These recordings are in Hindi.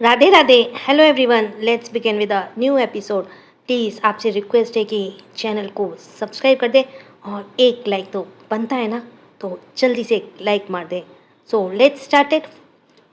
Radhe Radhe. Hello everyone, let's begin with a new episode. Please आपसे रिक्वेस्ट है कि चैनल को सब्सक्राइब कर दें और एक लाइक तो बनता है ना, तो जल्दी से एक लाइक मार दें। So let's start it.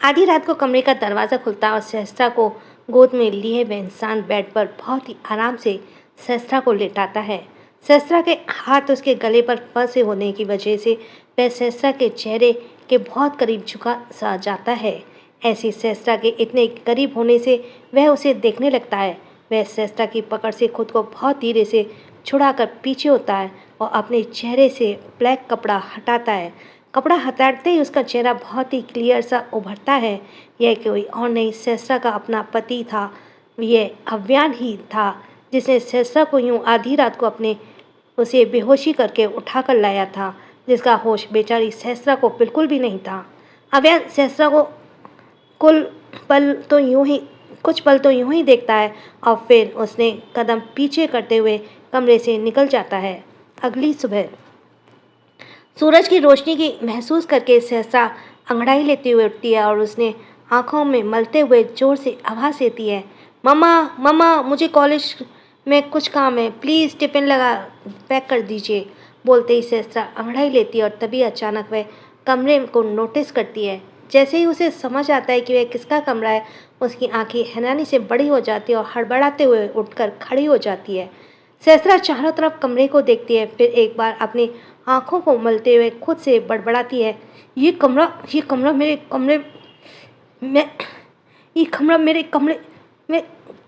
आधी रात को कमरे का दरवाज़ा खुलता और सहस्त्रा को गोद में लिए हुए इंसान बेड पर बहुत ही आराम से सहस्त्रा को लेटाता है। सहस्त्रा के हाथ उसके गले पर फंसे होने की वजह से वह सहस्त्रा के चेहरे के बहुत करीब झुका सा जाता है। ऐसी सहस्त्रा के इतने करीब होने से वह उसे देखने लगता है। वह सहस्त्रा की पकड़ से खुद को बहुत धीरे से छुड़ाकर पीछे होता है और अपने चेहरे से ब्लैक कपड़ा हटाता है। कपड़ा हटाते ही उसका चेहरा बहुत ही क्लियर सा उभरता है। यह कोई और नहीं, सहस्त्रा का अपना पति था। यह अव्यान ही था जिसने सहस्त्रा को यूं आधी रात को अपने उसे बेहोशी करके उठाकर लाया था, जिसका होश बेचारी सहस्त्रा को बिल्कुल भी नहीं था। अव्यान सहस्त्रा को कुल पल तो यूं ही कुछ पल तो यूं ही देखता है और फिर उसने कदम पीछे करते हुए कमरे से निकल जाता है। अगली सुबह सूरज की रोशनी की महसूस करके सहस्त्रा अंगड़ाई लेते हुए उठती है और उसने आंखों में मलते हुए जोर से आवाज़ देती है, मम्मा मम्मा, मुझे कॉलेज में कुछ काम है, प्लीज़ टिफ़िन लगा पैक कर दीजिए। बोलते ही सहस्त्रा अंगड़ाई लेती है और तभी अचानक वह कमरे को नोटिस करती है। जैसे ही उसे समझ आता है कि वह किसका कमरा है, उसकी आंखें हैरानी से बड़ी हो जाती है और हड़बड़ाते हुए उठकर खड़ी हो जाती है। सहस्त्रा चारों तरफ कमरे को देखती है, फिर एक बार अपनी आंखों को मलते हुए खुद से बड़बड़ाती है, ये कमरा मेरे कमरे में ये कमरा मेरे कमरे में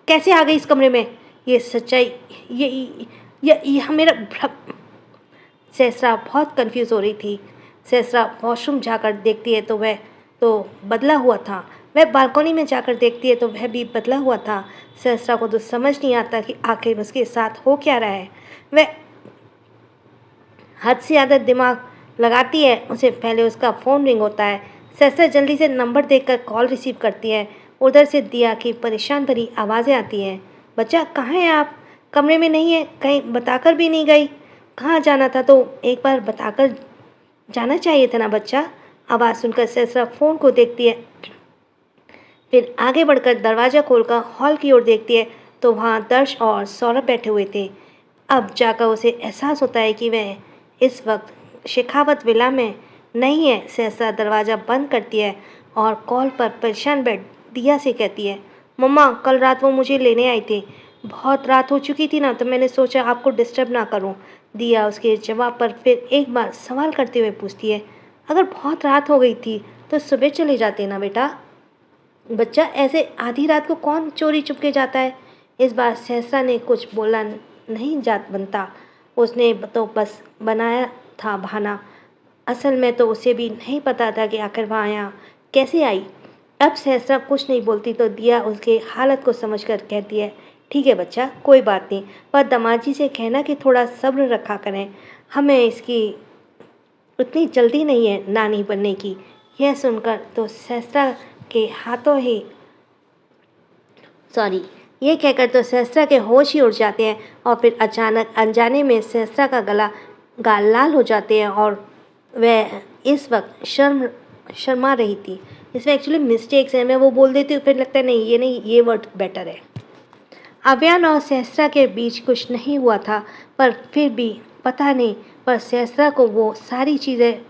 कैसे आ गई? इस कमरे में ये सच्चाई, ये मेरा सहस्त्रा बहुत कंफ्यूज हो रही थी। सहस्त्रा वॉशरूम जाकर देखती है तो वह तो बदला हुआ था। वह बालकनी में जाकर देखती है तो वह भी बदला हुआ था। सहस्त्रा को तो समझ नहीं आता कि आखिर उसके साथ हो क्या रहा है। वह हद से ज़्यादा दिमाग लगाती है। उसे पहले उसका फ़ोन रिंग होता है। सहस्त्रा जल्दी से नंबर देखकर कॉल रिसीव करती है। उधर से दिया की परेशान भरी आवाज़ें आती हैं, बच्चा कहाँ है आप? कमरे में नहीं है? कहीं बताकर भी नहीं गई? कहाँ जाना था तो एक बार बताकर जाना चाहिए था ना बच्चा। आवाज़ सुनकर सहस्त्रा फ़ोन को देखती है, फिर आगे बढ़कर दरवाज़ा खोलकर हॉल की ओर देखती है तो वहाँ दर्श और सौरभ बैठे हुए थे। अब जाकर उसे एहसास होता है कि वह इस वक्त शेखावत विला में नहीं है। सहस्त्रा दरवाज़ा बंद करती है और कॉल पर परेशान बैठ दिया से कहती है, मम्मा कल रात वो मुझे लेने आए थे, बहुत रात हो चुकी थी ना, तो मैंने सोचा आपको डिस्टर्ब ना करूं। दिया उसके जवाब पर फिर एक बार सवाल करते हुए पूछती है, अगर बहुत रात हो गई थी तो सुबह चले जाते ना बेटा। बच्चा ऐसे आधी रात को कौन चोरी चुपके जाता है? इस बार सहस्त्रा ने कुछ बोला नहीं जात बनता। उसने तो बस बनाया था बहाना। असल में तो उसे भी नहीं पता था कि आखिर वहाँ यहाँ कैसे आई। अब सहस्त्रा कुछ नहीं बोलती तो दिया उसके हालत को समझकर कहती है, ठीक है बच्चा, कोई बात नहीं, पर दामाजी से कहना कि थोड़ा सब्र रखा करें, हमें इसकी उतनी जल्दी नहीं है नानी बनने की। यह सुनकर तो सहस्त्रा के हाथों ही सॉरी ये कहकर तो सहस्त्रा के होश ही उड़ जाते हैं और फिर अचानक अनजाने में सहस्त्रा का गाल लाल हो जाते हैं और वह इस वक्त शर्मा रही थी। इसमें एक्चुअली मिस्टेक्स हैं, मैं वो बोल देती हूँ फिर लगता है नहीं, ये वर्ड बेटर है। अव्यान और सहस्त्रा के बीच कुछ नहीं हुआ था, पर फिर भी पता नहीं, पर सहस्त्रा को वो सारी चीज़ें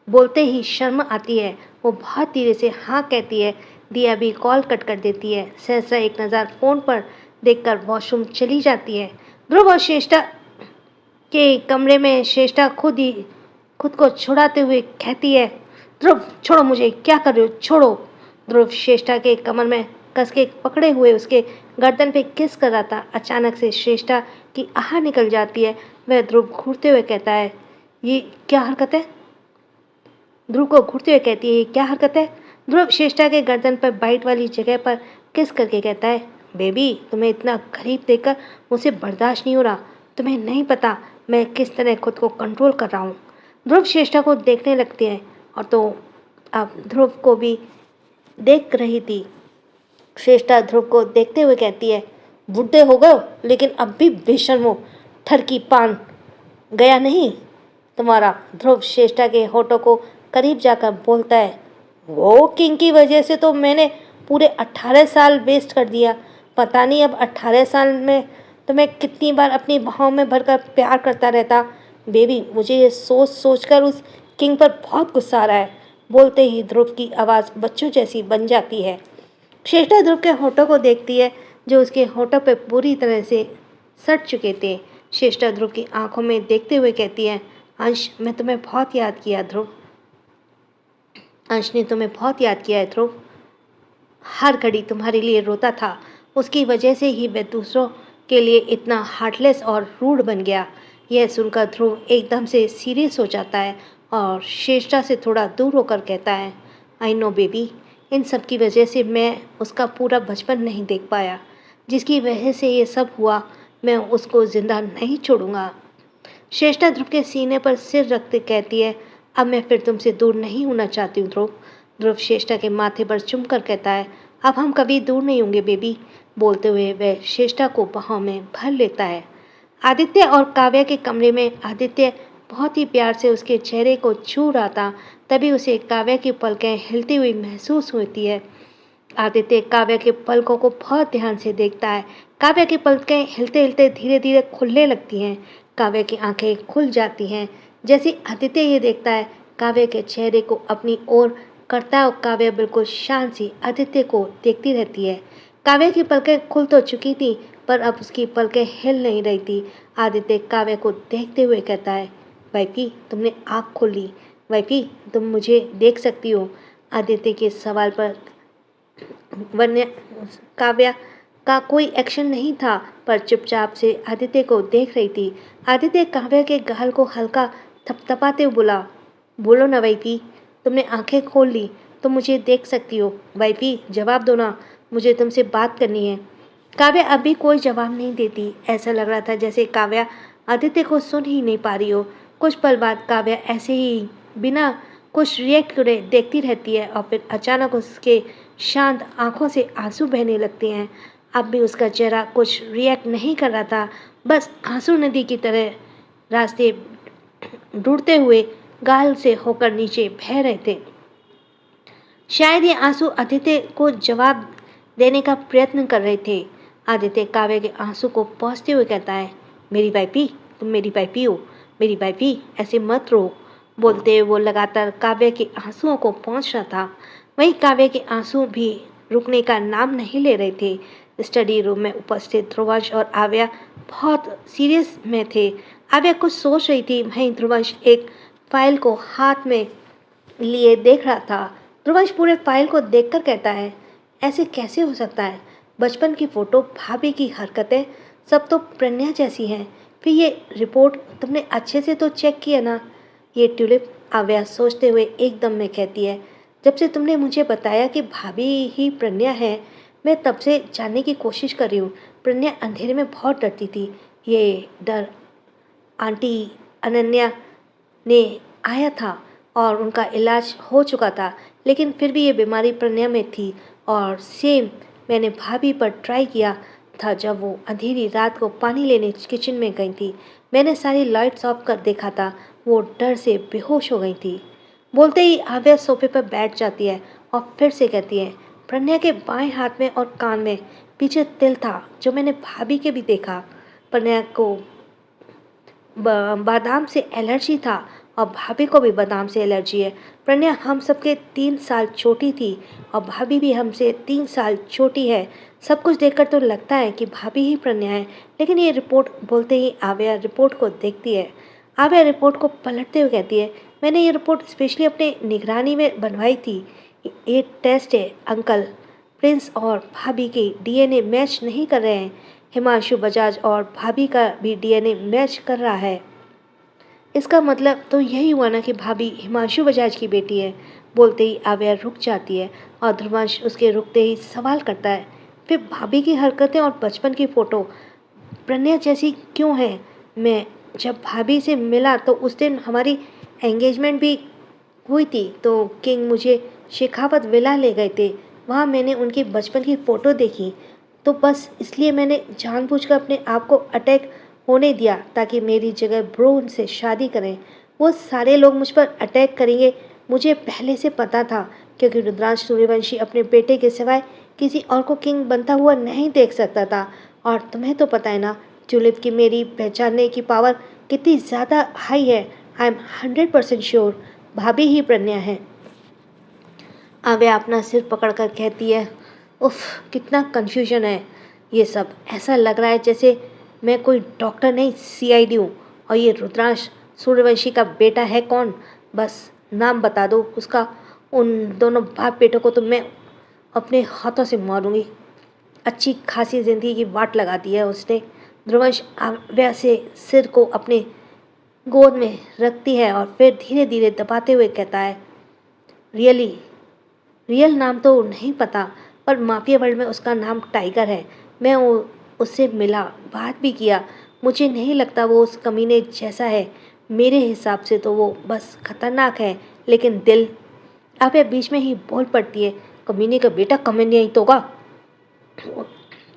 बोलते ही शर्म आती है। वो बहुत धीरे से हाँ कहती है। दिया भी कॉल कट कर देती है। सहस्त्रा एक नज़र फ़ोन पर देखकर वॉशरूम चली जाती है। ध्रुव और श्रेष्ठा के कमरे में श्रेष्ठा खुद को छुड़ाते हुए कहती है, ध्रुव छोड़ो मुझे, क्या कर रहे हो, छोड़ो। ध्रुव श्रेष्ठा के कमर में कस के पकड़े हुए उसके गर्दन पे किस कर रहा था। अचानक से श्रेष्ठा की आह निकल जाती है। वह ध्रुव घूरते हुए कहता है, ये क्या हरकत है? ध्रुव को घूरते हुए कहती है, ये क्या हरकत है? ध्रुव श्रेष्ठा के गर्दन पर बाइट वाली जगह पर किस करके कहता है, बेबी तुम्हें इतना करीब देखकर मुझे बर्दाश्त नहीं हो रहा। तुम्हें नहीं पता मैं किस तरह खुद को कंट्रोल कर रहा हूँ। ध्रुव श्रेष्ठा को देखने लगती है और तो अब ध्रुव को भी देख रही थी। श्रेष्ठा ध्रुव को देखते हुए कहती है, बुढ़े हो गए हो लेकिन अब भी बेशर्म हो, ठरकी पान गया नहीं तुम्हारा। ध्रुव श्रेष्ठा के होठों को करीब जाकर बोलता है, वो किंग की वजह से तो मैंने पूरे 18 साल वेस्ट कर दिया। पता नहीं अब 18 साल में तो मैं कितनी बार अपनी बाहों में भरकर प्यार करता रहता। बेबी, मुझे ये सोच सोच कर उस किंग पर बहुत गुस्सा आ रहा है। बोलते ही ध्रुव की आवाज़ बच्चों जैसी बन जाती है। श्रेष्ठा ध्रुव के होठों को देखती है जो उसके होठों पर पूरी तरह से सट चुके थे। श्रेष्ठा ध्रुव की आंखों में देखते हुए कहती है, अंश, मैं तुम्हें बहुत याद किया ध्रुव। अंश ने तुम्हें बहुत याद किया है ध्रुव। हर घड़ी तुम्हारे लिए रोता था। उसकी वजह से ही वह दूसरों के लिए इतना हार्टलेस और रूड बन गया। यह सुनकर ध्रुव एकदम से सीरियस हो जाता है और श्रेष्ठा से थोड़ा दूर होकर कहता है, आई नो बेबी, इन सब की वजह से मैं उसका पूरा बचपन नहीं देख पाया। जिसकी वजह से ये सब हुआ, मैं उसको ज़िंदा नहीं छोड़ूंगा। श्रेष्ठा ध्रुव के सीने पर सिर रखते कहती है, अब मैं फिर तुमसे दूर नहीं होना चाहती हूँ ध्रुव। ध्रुव श्रेष्ठा के माथे पर चुम कर कहता है, अब हम कभी दूर नहीं होंगे बेबी। बोलते हुए वह श्रेष्ठा को बाहों में भर लेता है। आदित्य और काव्या के कमरे में आदित्य बहुत ही प्यार से उसके चेहरे को छू रहा था। तभी उसे काव्या की पलकें हिलती हुई महसूस होती है। आदित्य काव्या के पलकों को बहुत ध्यान से देखता है। काव्या की पलकें हिलते हिलते धीरे धीरे खुलने लगती हैं। काव्या की आंखें खुल जाती हैं। जैसे आदित्य ये देखता है, काव्या के चेहरे को अपनी ओर करता है और काव्या बिल्कुल शांत सी आदित्य को देखती रहती है। काव्या की पलकें खुल तो चुकी थी, पर अब उसकी पलकें हिल नहीं रही थी। आदित्य काव्या को देखते हुए कहता है, वाइफी, तुमने आँख खोल ली। वाइफी, तुम मुझे देख सकती हो। आदित्य के सवाल पर वन्य काव्या का कोई एक्शन नहीं था, पर चुपचाप से आदित्य को देख रही थी। आदित्य काव्या के गाल को हल्का थपथपाते हुए बोला, बोलो ना वाइफी, तुमने आंखें खोल ली तो मुझे देख सकती हो। वाइफी, जवाब दो ना, मुझे तुमसे बात करनी है। काव्या अभी कोई जवाब नहीं देती। ऐसा लग रहा था जैसे काव्या आदित्य को सुन ही नहीं पा रही हो। कुछ पल बाद काव्या ऐसे ही बिना कुछ रिएक्ट करे देखती रहती है और फिर अचानक उसके शांत आंखों से आंसू बहने लगते हैं। अब भी उसका चेहरा कुछ रिएक्ट नहीं कर रहा था, बस आंसू नदी की तरह रास्ते ढूंढते हुए गाल से होकर नीचे बह रहे थे। शायद ये आंसू आदित्य को जवाब देने का प्रयत्न कर रहे थे। आदित्य काव्या के आंसू को पोंछते हुए कहता है, मेरी वाइफी, तुम मेरी वाइफी हो। मेरी वाइफी, ऐसे मत रो। बोलते हुए वो लगातार काव्या के आंसुओं को पोंछ रहा था। वहीं काव्या के आंसू भी रुकने का नाम नहीं ले रहे थे। स्टडी रूम में उपस्थित ध्रुवंश और आव्या बहुत सीरियस में थे। आव्या कुछ सोच रही थी, वहीं ध्रुवंश एक फाइल को हाथ में लिए देख रहा था। ध्रुवंश पूरे फाइल को देखकर कहता है, ऐसे कैसे हो सकता है? बचपन की फ़ोटो, भाभी की हरकतें, सब तो प्रज्ञा जैसी हैं। फिर ये रिपोर्ट तुमने अच्छे से तो चेक किया ना? ये ट्यूलिप, आव्या सोचते हुए एकदम में कहती है, जब से तुमने मुझे बताया कि भाभी ही प्रज्ञा है, मैं तब से जानने की कोशिश कर रही हूँ। प्रज्ञा अंधेरे में बहुत डरती थी। ये डर आंटी अनन्या ने आया था और उनका इलाज हो चुका था, लेकिन फिर भी ये बीमारी प्रज्ञा में थी। और सेम मैंने भाभी पर ट्राई किया था जब वो अंधेरी रात को पानी लेने किचन में गई थी। मैंने सारी लाइट्स ऑफ कर देखा था। वो डर से बेहोश हो गई थी। बोलते ही आव्या सोफे पर बैठ जाती है और फिर से कहती है, प्रज्ञा के बाएं हाथ में और कान में पीछे तिल था जो मैंने भाभी के भी देखा। प्रज्ञा को बादाम से एलर्जी था और भाभी को भी बादाम से एलर्जी है। प्रज्ञा हम सबके 3 साल छोटी थी और भाभी भी हमसे 3 साल छोटी है। सब कुछ देखकर तो लगता है कि भाभी ही प्रज्ञा है, लेकिन ये रिपोर्ट, बोलते ही आव्या रिपोर्ट को देखती है। आव्या रिपोर्ट को पलटते हुए कहती है, मैंने ये रिपोर्ट स्पेशली अपने निगरानी में बनवाई थी। ये टेस्ट है अंकल। प्रिंस और भाभी के डीएनए मैच नहीं कर रहे हैं। हिमांशु बजाज और भाभी का भी डीएनए मैच कर रहा है। इसका मतलब तो यही हुआ ना कि भाभी हिमांशु बजाज की बेटी है। बोलते ही आव्या रुक जाती है और ध्रुवंश उसके रुकते ही सवाल करता है, फिर भाभी की हरकतें और बचपन की फ़ोटो प्रज्ञा जैसी क्यों है? मैं जब भाभी से मिला तो उस दिन हमारी एंगेजमेंट भी हुई थी, तो किंग मुझे शेखावत विला ले गए थे। वहाँ मैंने उनकी बचपन की फ़ोटो देखी, तो बस इसलिए मैंने जानबूझकर अपने आप को अटैक होने दिया ताकि मेरी जगह ब्रो उनसे शादी करें। वो सारे लोग मुझ पर अटैक करेंगे, मुझे पहले से पता था, क्योंकि रुद्रांश सूर्यवंशी अपने बेटे के सिवाय किसी और को किंग बनता हुआ नहीं देख सकता था। और तुम्हें तो पता है ना ट्यूलिप की मेरी पहचानने की पावर कितनी ज़्यादा हाई है। आई एम 100% श्योर भाभी ही प्रज्ञा है। आव्या अपना सिर पकड़कर कहती है, उफ कितना कन्फ्यूजन है ये सब। ऐसा लग रहा है जैसे मैं कोई डॉक्टर नहीं सीआईडी हूँ। और ये रुद्रांश सूर्यवंशी का बेटा है कौन? बस नाम बता दो उसका। उन दोनों बाप बेटों को तो मैं अपने हाथों से मारूंगी। अच्छी खासी जिंदगी की वाट लगा दी है उसने। ध्रुवंश आव्या से सिर को अपने गोद में रखती है और फिर धीरे धीरे दबाते हुए कहता है, रियली रियल नाम तो नहीं पता, पर माफिया वर्ल्ड में उसका नाम टाइगर है। मैं उससे मिला, बात भी किया। मुझे नहीं लगता वो उस कमीने जैसा है। मेरे हिसाब से तो वो बस खतरनाक है, लेकिन दिल। आप ये बीच में ही बोल पड़ती है, कमीने का बेटा कमीने ही तो होगा।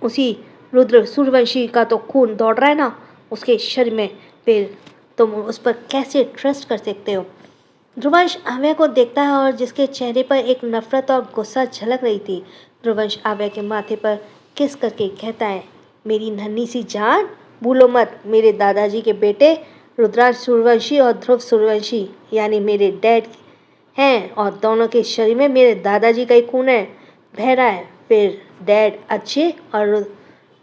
उसी रुद्र सूर्यवंशी का तो खून दौड़ रहा है ना उसके शरीर में। फिर तुम उस पर कैसे ट्रस्ट कर सकते हो? ध्रुवंश आव्या को देखता है और जिसके चेहरे पर एक नफरत और गुस्सा झलक रही थी। ध्रुवंश आव्या के माथे पर किस करके कहता है, मेरी नन्ही सी जान, भूलो मत मेरे दादाजी के बेटे रुद्रांश सूर्यवंशी और ध्रुव सूर्यवंशी यानी मेरे डैड हैं, और दोनों के शरीर में मेरे दादाजी का ही खून है बह रहा है। फिर डैड अच्छे और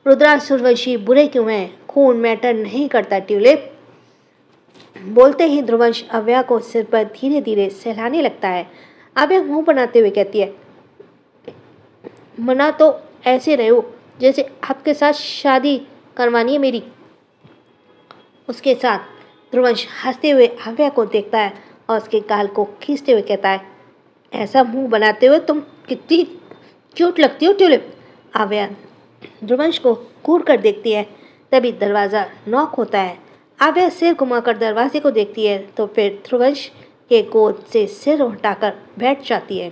रुद्रांश सूर्यवंशी बुरे क्यों हैं? खून मैटर नहीं करता ट्यूलिप। बोलते ही ध्रुवंश आव्या को सिर पर धीरे धीरे सहलाने लगता है। आव्या मुंह बनाते हुए कहती है, मना तो ऐसे रहे हो जैसे आपके साथ शादी करवानी है मेरी। उसके साथ ध्रुवंश हंसते हुए आव्या को देखता है और उसके गाल को खींचते हुए कहता है, ऐसा मुंह बनाते हुए तुम कितनी क्यूट लगती हो ट्यूलिप। आव्या ध्रुवंश को घूर कर देखती है। तभी दरवाज़ा नॉक होता है। आव्या सिर घुमाकर दरवाजे को देखती है तो फिर ध्रुवंश के गोद से सिर उठाकर बैठ जाती है।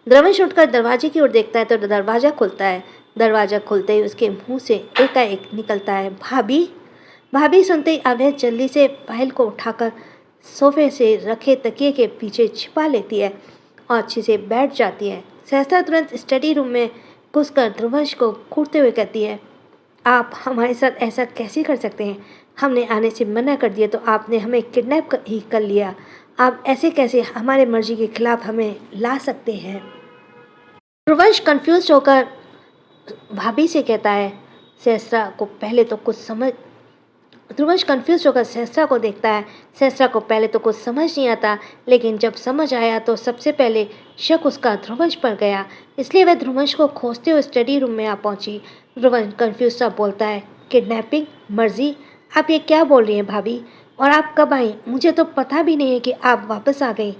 ध्रुवंश उठकर दरवाजे की ओर देखता है तो दरवाज़ा खुलता है। दरवाज़ा खुलते ही उसके मुंह से एकाएक निकलता है, भाभी। भाभी सुनते ही आव्या जल्दी से पायल को उठाकर सोफे से रखे तकिए के पीछे छिपा लेती है और अच्छे से बैठ जाती है। सहसा तुरंत स्टडी रूम में घुसकर ध्रुवंश को घूरते हुए कहती है, आप हमारे साथ ऐसा कैसे कर सकते हैं? हमने आने से मना कर दिया तो आपने हमें किडनैप ही कर लिया। आप ऐसे कैसे हमारे मर्जी के खिलाफ हमें ला सकते हैं? ध्रुवंश कंफ्यूज होकर भाभी से कहता है, सहस्रा को पहले तो कुछ समझ ध्रुवंश कंफ्यूज होकर सहस्रा को देखता है। सहस्रा को पहले तो कुछ समझ नहीं आता, लेकिन जब समझ आया तो सबसे पहले शक उसका ध्रुवंश पर गया। इसलिए वह ध्रुवंश को खोजते हुए स्टडी रूम में आ पहुंची। ध्रुवंश कंफ्यूज सा बोलता है, किडनैपिंग? मर्जी? आप ये क्या बोल रही हैं भाभी? और आप कब आई? मुझे तो पता भी नहीं है कि आप वापस आ गई।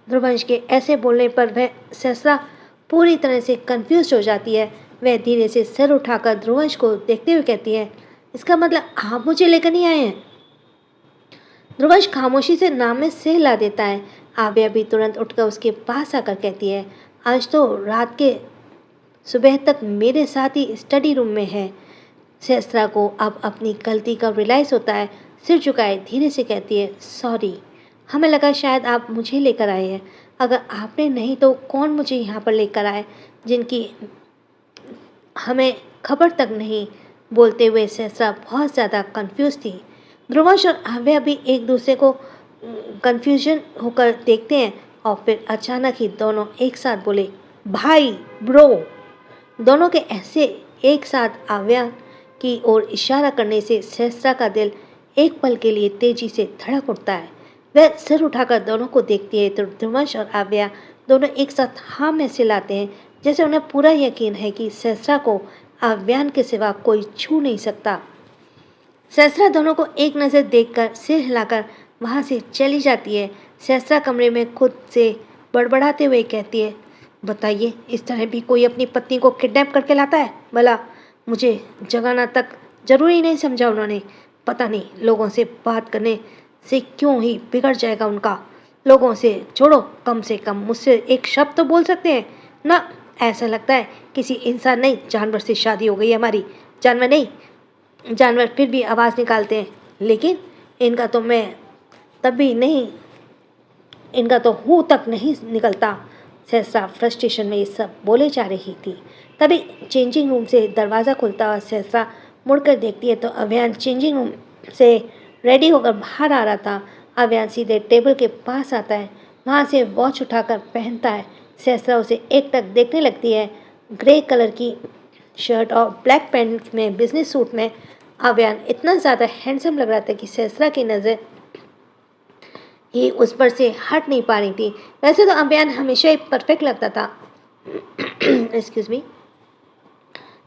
ध्रुवंश के ऐसे बोलने पर वह सहस्रा पूरी तरह से कंफ्यूज हो जाती है। वह धीरे से सिर उठाकर ध्रुवंश को देखते हुए कहती है, इसका मतलब आप मुझे लेकर नहीं आए हैं? ध्रुवंश खामोशी से नाम में सिर हिला देता है। आव्या भी तुरंत उठकर उसके पास आकर कहती है, आज तो रात के सुबह तक मेरे साथ ही स्टडी रूम में है। सहस्रा को अब अपनी गलती का रियलाइज़ होता है। सिर झुकाए धीरे से कहती है, सॉरी, हमें लगा शायद आप मुझे लेकर आए हैं। अगर आपने नहीं तो कौन मुझे यहाँ पर लेकर आए, जिनकी हमें खबर तक नहीं। बोलते हुए सहस्रा बहुत ज़्यादा कंफ्यूज थी। ध्रुवंश और आव्या भी एक दूसरे को कंफ्यूजन होकर देखते हैं और फिर अचानक ही दोनों एक साथ बोले, भाई, ब्रो। दोनों के ऐसे एक साथ आव्या की ओर इशारा करने से सहस्रा का दिल एक पल के लिए तेजी से धड़क उठता है। वह सिर उठाकर दोनों को देखती है तो ध्रुवंश और आव्या दोनों एक साथ हाँ में सिलाते हैं, जैसे उन्हें पूरा यकीन है कि सहस्रा को आव्यान के सिवा कोई छू नहीं सकता। सहस्रा दोनों को एक नज़र देखकर सिर हिलाकर वहाँ से चली जाती है। सहस्रा कमरे में खुद से बड़बड़ाते हुए कहती है, बताइए, इस तरह भी कोई अपनी पत्नी को किडनैप करके लाता है? भला मुझे जगाना तक जरूरी नहीं समझा उन्होंने। पता नहीं लोगों से बात करने से क्यों ही बिगड़ जाएगा उनका। लोगों से छोड़ो, कम से कम मुझसे एक शब्द तो बोल सकते हैं ना। ऐसा लगता है किसी इंसान नहीं जानवर से शादी हो गई है हमारी। जानवर नहीं, जानवर फिर भी आवाज़ निकालते हैं, लेकिन इनका तो मैं तब भी नहीं, इनका तो हूँ तक नहीं निकलता। सहस्रा फ्रस्ट्रेशन में ये सब बोले जा रही थी। तभी चेंजिंग रूम से दरवाज़ा खुलता और सहस्रा मुड़कर देखती है तो अभियान चेंजिंग रूम से रेडी होकर बाहर आ रहा था। अभियान सीधे टेबल के पास आता है, वहाँ से वॉच उठाकर पहनता है। सहस्रा उसे एकटक देखने लगती है। ग्रे कलर की शर्ट और ब्लैक पैंट में बिजनेस सूट में अभियान इतना ज़्यादा हैंडसम लग रहा था कि सहस्रा की नज़र ही उस पर से हट नहीं पा रही थी। वैसे तो अभियान हमेशा ही परफेक्ट लगता था एक्सक्यूज़ मी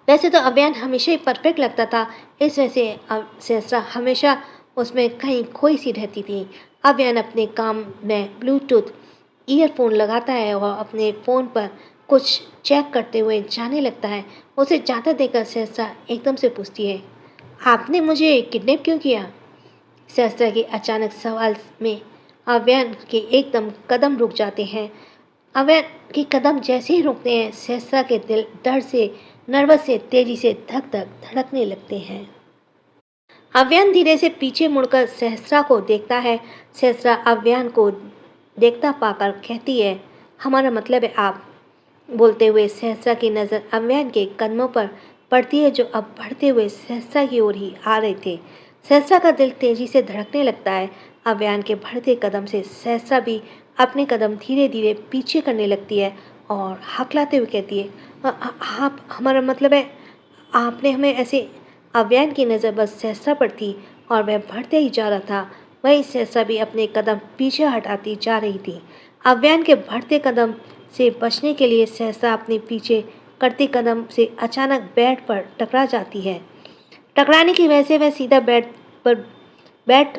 वैसे तो अभियान हमेशा ही परफेक्ट लगता था, इस वजह से सहस्रा हमेशा उसमें कहीं खोई सी रहती थी। अभियान अपने काम में ब्लूटूथ ईयरफोन लगाता है और अपने फ़ोन पर कुछ चेक करते हुए जाने लगता है। उसे जाता देखकर सहस्रा एकदम से पूछती है, आपने मुझे किडनैप क्यों किया? सहस्रा के अचानक सवाल में अव्यन के एकदम कदम रुक जाते हैं। अव्यन के कदम जैसे ही रुकते हैं, सहस्रा के दिल डर से, नर्वस से तेजी से धक धक धड़कने लगते हैं। अव्यन धीरे से पीछे मुड़कर सहस्रा को देखता है। सहस्रा अव्यन को देखता पाकर कहती है, हमारा मतलब है आप। बोलते हुए सहस्रा की नज़र अव्यन के कदमों पर पड़ती है, जो अब बढ़ते हुए सहस्रा की ओर ही आ रहे थे। सहस्रा का दिल तेजी से धड़कने लगता है। अव्यन के बढ़ते कदम से सहस्रा भी अपने कदम धीरे धीरे पीछे करने लगती है और हकलाते हुए कहती है, आप, हमारा मतलब है आपने हमें ऐसे। अव्यन की नज़र बस सहस्रा पर थी और वह बढ़ते ही जा रहा था। वहीं सहस्रा भी अपने कदम पीछे हटाती जा रही थी। अव्यन के बढ़ते कदम से बचने के लिए सहस्रा अपने पीछे करते कदम से अचानक बेड पर टकरा जाती है। टकराने की वजह से वह बैठ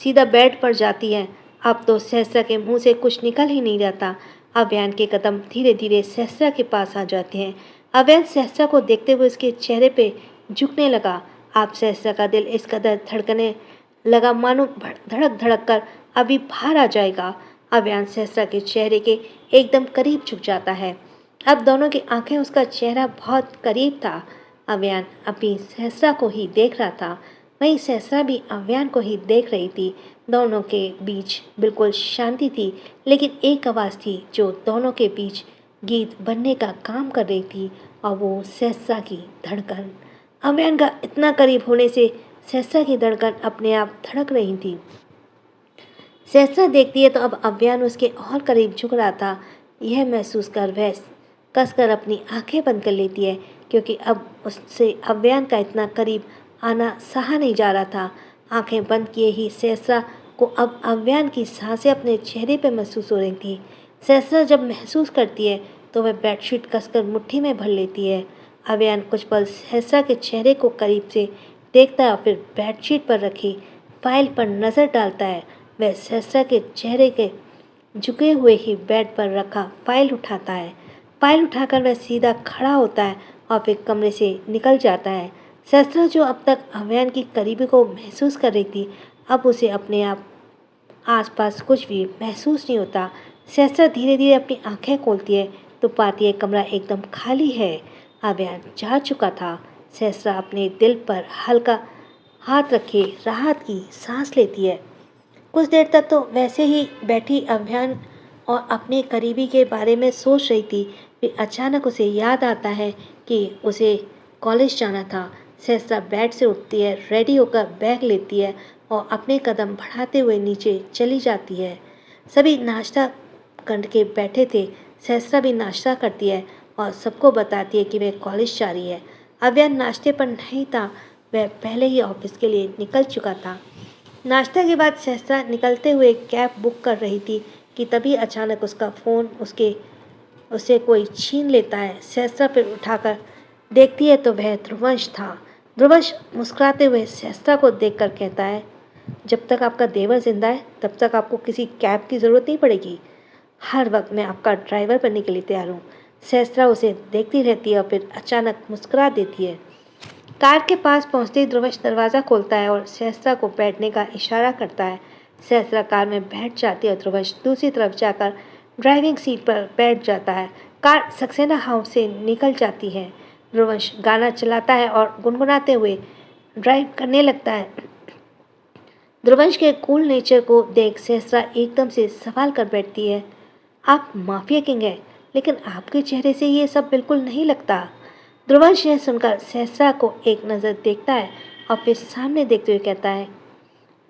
सीधा बेड पर जाती है। अब तो सहस्रा के मुंह से कुछ निकल ही नहीं रहता। अव्यन के कदम धीरे धीरे सहस्रा के पास आ जाते हैं। अव्यन सहस्रा को देखते हुए उसके चेहरे पे झुकने लगा। अब सहस्रा का दिल इस कदर धड़कने लगा मानो धड़क धड़क कर अभी बाहर आ जाएगा। अव्यन सहस्रा के चेहरे के एकदम करीब झुक जाता है। अब दोनों की आंखें, उसका चेहरा बहुत करीब था। अव्यन अभी सहस्रा को ही देख रहा था, वहीं सहस्रा भी अव्यन को ही देख रही थी। दोनों के बीच बिल्कुल शांति थी, लेकिन एक आवाज़ थी जो दोनों के बीच गीत बनने का काम कर रही थी, और वो सहस्रा की धड़कन। अव्यन का इतना करीब होने से सहस्रा की धड़कन अपने आप धड़क रही थी। सहस्रा देखती है तो अब अव्यन उसके और करीब झुक रहा था। यह महसूस कर वह कसकर अपनी आंखें बंद कर लेती है, क्योंकि अब उससे अव्यन का इतना करीब आना सहा नहीं जा रहा था। आंखें बंद किए ही सहस्रा को अब अव्यन की सांसें अपने चेहरे पर महसूस हो रही थी। सहस्रा जब महसूस करती है तो वह बेडशीट कसकर मुट्ठी में भर लेती है। अव्यन कुछ पल सहस्रा के चेहरे को करीब से देखता है और फिर बेडशीट पर रखी फाइल पर नज़र डालता है। वह सहस्रा के चेहरे के झुके हुए ही बेड पर रखा फाइल उठाता है। फाइल उठाकर वह सीधा खड़ा होता है और फिर कमरे से निकल जाता है। सहस्रा, जो अब तक अव्यन की करीबी को महसूस कर रही थी, अब उसे अपने आप आसपास कुछ भी महसूस नहीं होता। सहस्रा धीरे धीरे अपनी आंखें खोलती है तो पाती है कमरा एकदम खाली है। अव्यन जा चुका था। सहस्रा अपने दिल पर हल्का हाथ रखे राहत की सांस लेती है। कुछ देर तक तो वैसे ही बैठी अव्यन और अपने करीबी के बारे में सोच रही थी। फिर अचानक उसे याद आता है कि उसे कॉलेज जाना था। सहस्रा बेड से उठती है, रेडी होकर बैग लेती है और अपने कदम बढ़ाते हुए नीचे चली जाती है। सभी नाश्ता करके बैठे थे। सहस्रा भी नाश्ता करती है और सबको बताती है कि वह कॉलेज जा रही है। अव्यन नाश्ते पर नहीं था, वह पहले ही ऑफिस के लिए निकल चुका था। नाश्ता के बाद सहस्रा निकलते हुए कैब बुक कर रही थी कि तभी अचानक उसका फ़ोन उसे कोई छीन लेता है। सहस्रा फिर उठाकर देखती है तो वह ध्रुवंश था। ध्रुवंश मुस्कुराते हुए सहस्रा को देखकर कहता है, जब तक आपका देवर जिंदा है तब तक आपको किसी कैब की ज़रूरत नहीं पड़ेगी। हर वक्त मैं आपका ड्राइवर बनने के लिए तैयार हूँ। सहस्रा उसे देखती रहती है और फिर अचानक मुस्कुरा देती है। कार के पास पहुंचते ही ध्रुवंश दरवाज़ा खोलता है और सहस्रा को बैठने का इशारा करता है। सहस्रा कार में बैठ जाती है और ध्रुवंश दूसरी तरफ जाकर ड्राइविंग सीट पर बैठ जाता है। कार सक्सेना हाउस से निकल जाती है। ध्रुवंश गाना चलाता है और गुनगुनाते हुए ड्राइव करने लगता है। ध्रुवंश के कूल नेचर को देख सहस्रा एकदम से सवाल कर बैठती है, आप माफिया किंग हैं, लेकिन आपके चेहरे से ये सब बिल्कुल नहीं लगता। ध्रुवंश यह सुनकर सहसा को एक नज़र देखता है और फिर सामने देखते हुए कहता है,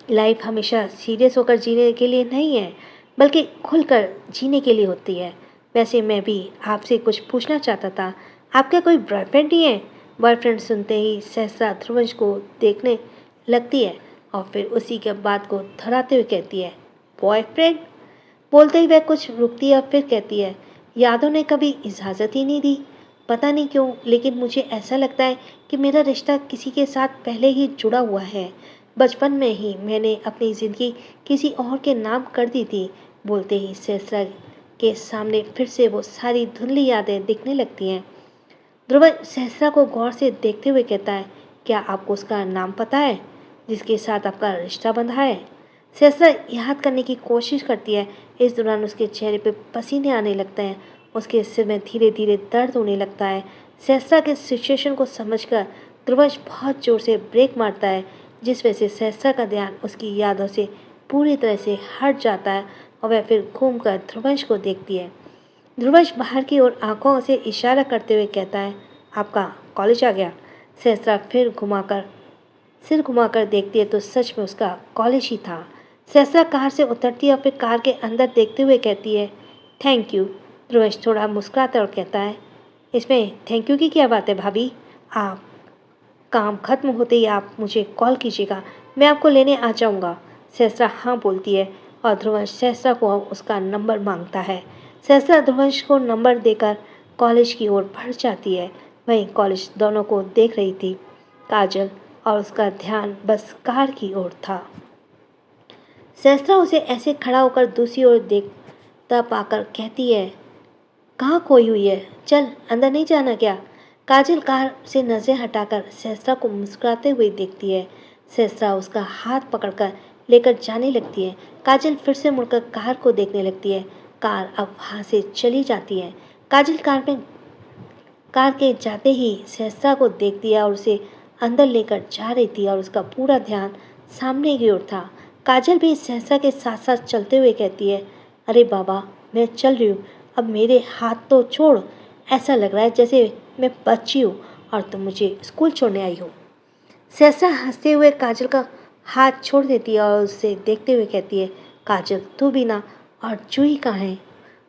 लाइफ हमेशा सीरियस होकर जीने के लिए नहीं है, बल्कि खुलकर जीने के लिए होती है। वैसे मैं भी आपसे कुछ पूछना चाहता था, आपका कोई बॉयफ्रेंड ही है? बॉयफ्रेंड सुनते ही सहसा ध्रुवंश को देखने लगती है और फिर उसी के बात को दोहराते हुए कहती है, बॉयफ्रेंड? बोलते ही वह कुछ रुकती है और फिर कहती है, यादों ने कभी इजाज़त ही नहीं दी। पता नहीं क्यों, लेकिन मुझे ऐसा लगता है कि मेरा रिश्ता किसी के साथ पहले ही जुड़ा हुआ है। बचपन में ही मैंने अपनी ज़िंदगी किसी और के नाम कर दी थी। बोलते ही सहस्रा के सामने फिर से वो सारी धुंधली यादें दिखने लगती हैं। ध्रुव सहस्रा को गौर से देखते हुए कहता है, क्या आपको उसका नाम पता है जिसके साथ आपका रिश्ता बंधा है? सहस्रा याद करने की कोशिश करती है। इस दौरान उसके चेहरे पे पसीने आने लगते हैं, उसके सिर में धीरे धीरे दर्द होने लगता है। सहस्रा के सिचुएशन को समझकर ध्रुवंश बहुत जोर से ब्रेक मारता है, जिस वजह से सहस्रा का ध्यान उसकी यादों से पूरी तरह से हट जाता है और वह फिर घूमकर ध्रुवंश को देखती है। ध्रुवंश बाहर की ओर आंखों से इशारा करते हुए कहता है, आपका कॉलेज आ गया। सहस्रा फिर सिर घुमाकर देखती है तो सच में उसका कॉलेज ही था। सहस्रा कार से उतरती है और फिर कार के अंदर देखते हुए कहती है, थैंक यू। ध्रुवंश थोड़ा मुस्कुराता है और कहता है, इसमें थैंक यू की क्या बात है भाभी? आप काम खत्म होते ही आप मुझे कॉल कीजिएगा, मैं आपको लेने आ जाऊंगा। सहस्रा हाँ बोलती है और ध्रुवंश सहस्रा को उसका नंबर मांगता है। सहस्रा ध्रुवंश को नंबर देकर कॉलेज की ओर बढ़ जाती है। वहीं कॉलेज दोनों को देख रही थी काजल, और उसका ध्यान बस कार की ओर था। सहस्रा उसे ऐसे खड़ा होकर दूसरी ओर देखता पाकर कहती है, कहाँ खोई हुई है? चल अंदर नहीं जाना क्या? काजल कार से नज़रें हटाकर सहस्रा को मुस्कुराते हुए देखती है। सहस्रा उसका हाथ पकड़कर लेकर जाने लगती है। काजल फिर से मुड़कर कार को देखने लगती है। कार अब वहाँ से चली जाती है। काजल कार के जाते ही सहस्रा को देखती है और उसे अंदर लेकर जा रही थी और उसका पूरा ध्यान सामने की ओर था। काजल भी सहस्रा के साथ साथ चलते हुए कहती है, अरे बाबा, मैं चल रही हूँ, अब मेरे हाथ तो छोड़। ऐसा लग रहा है जैसे मैं बच्ची हूँ और तुम मुझे स्कूल छोड़ने आई हो। सहस्रा हंसते हुए काजल का हाथ छोड़ देती है और उसे देखते हुए कहती है, काजल तू भी ना, और जूही कहाँ है?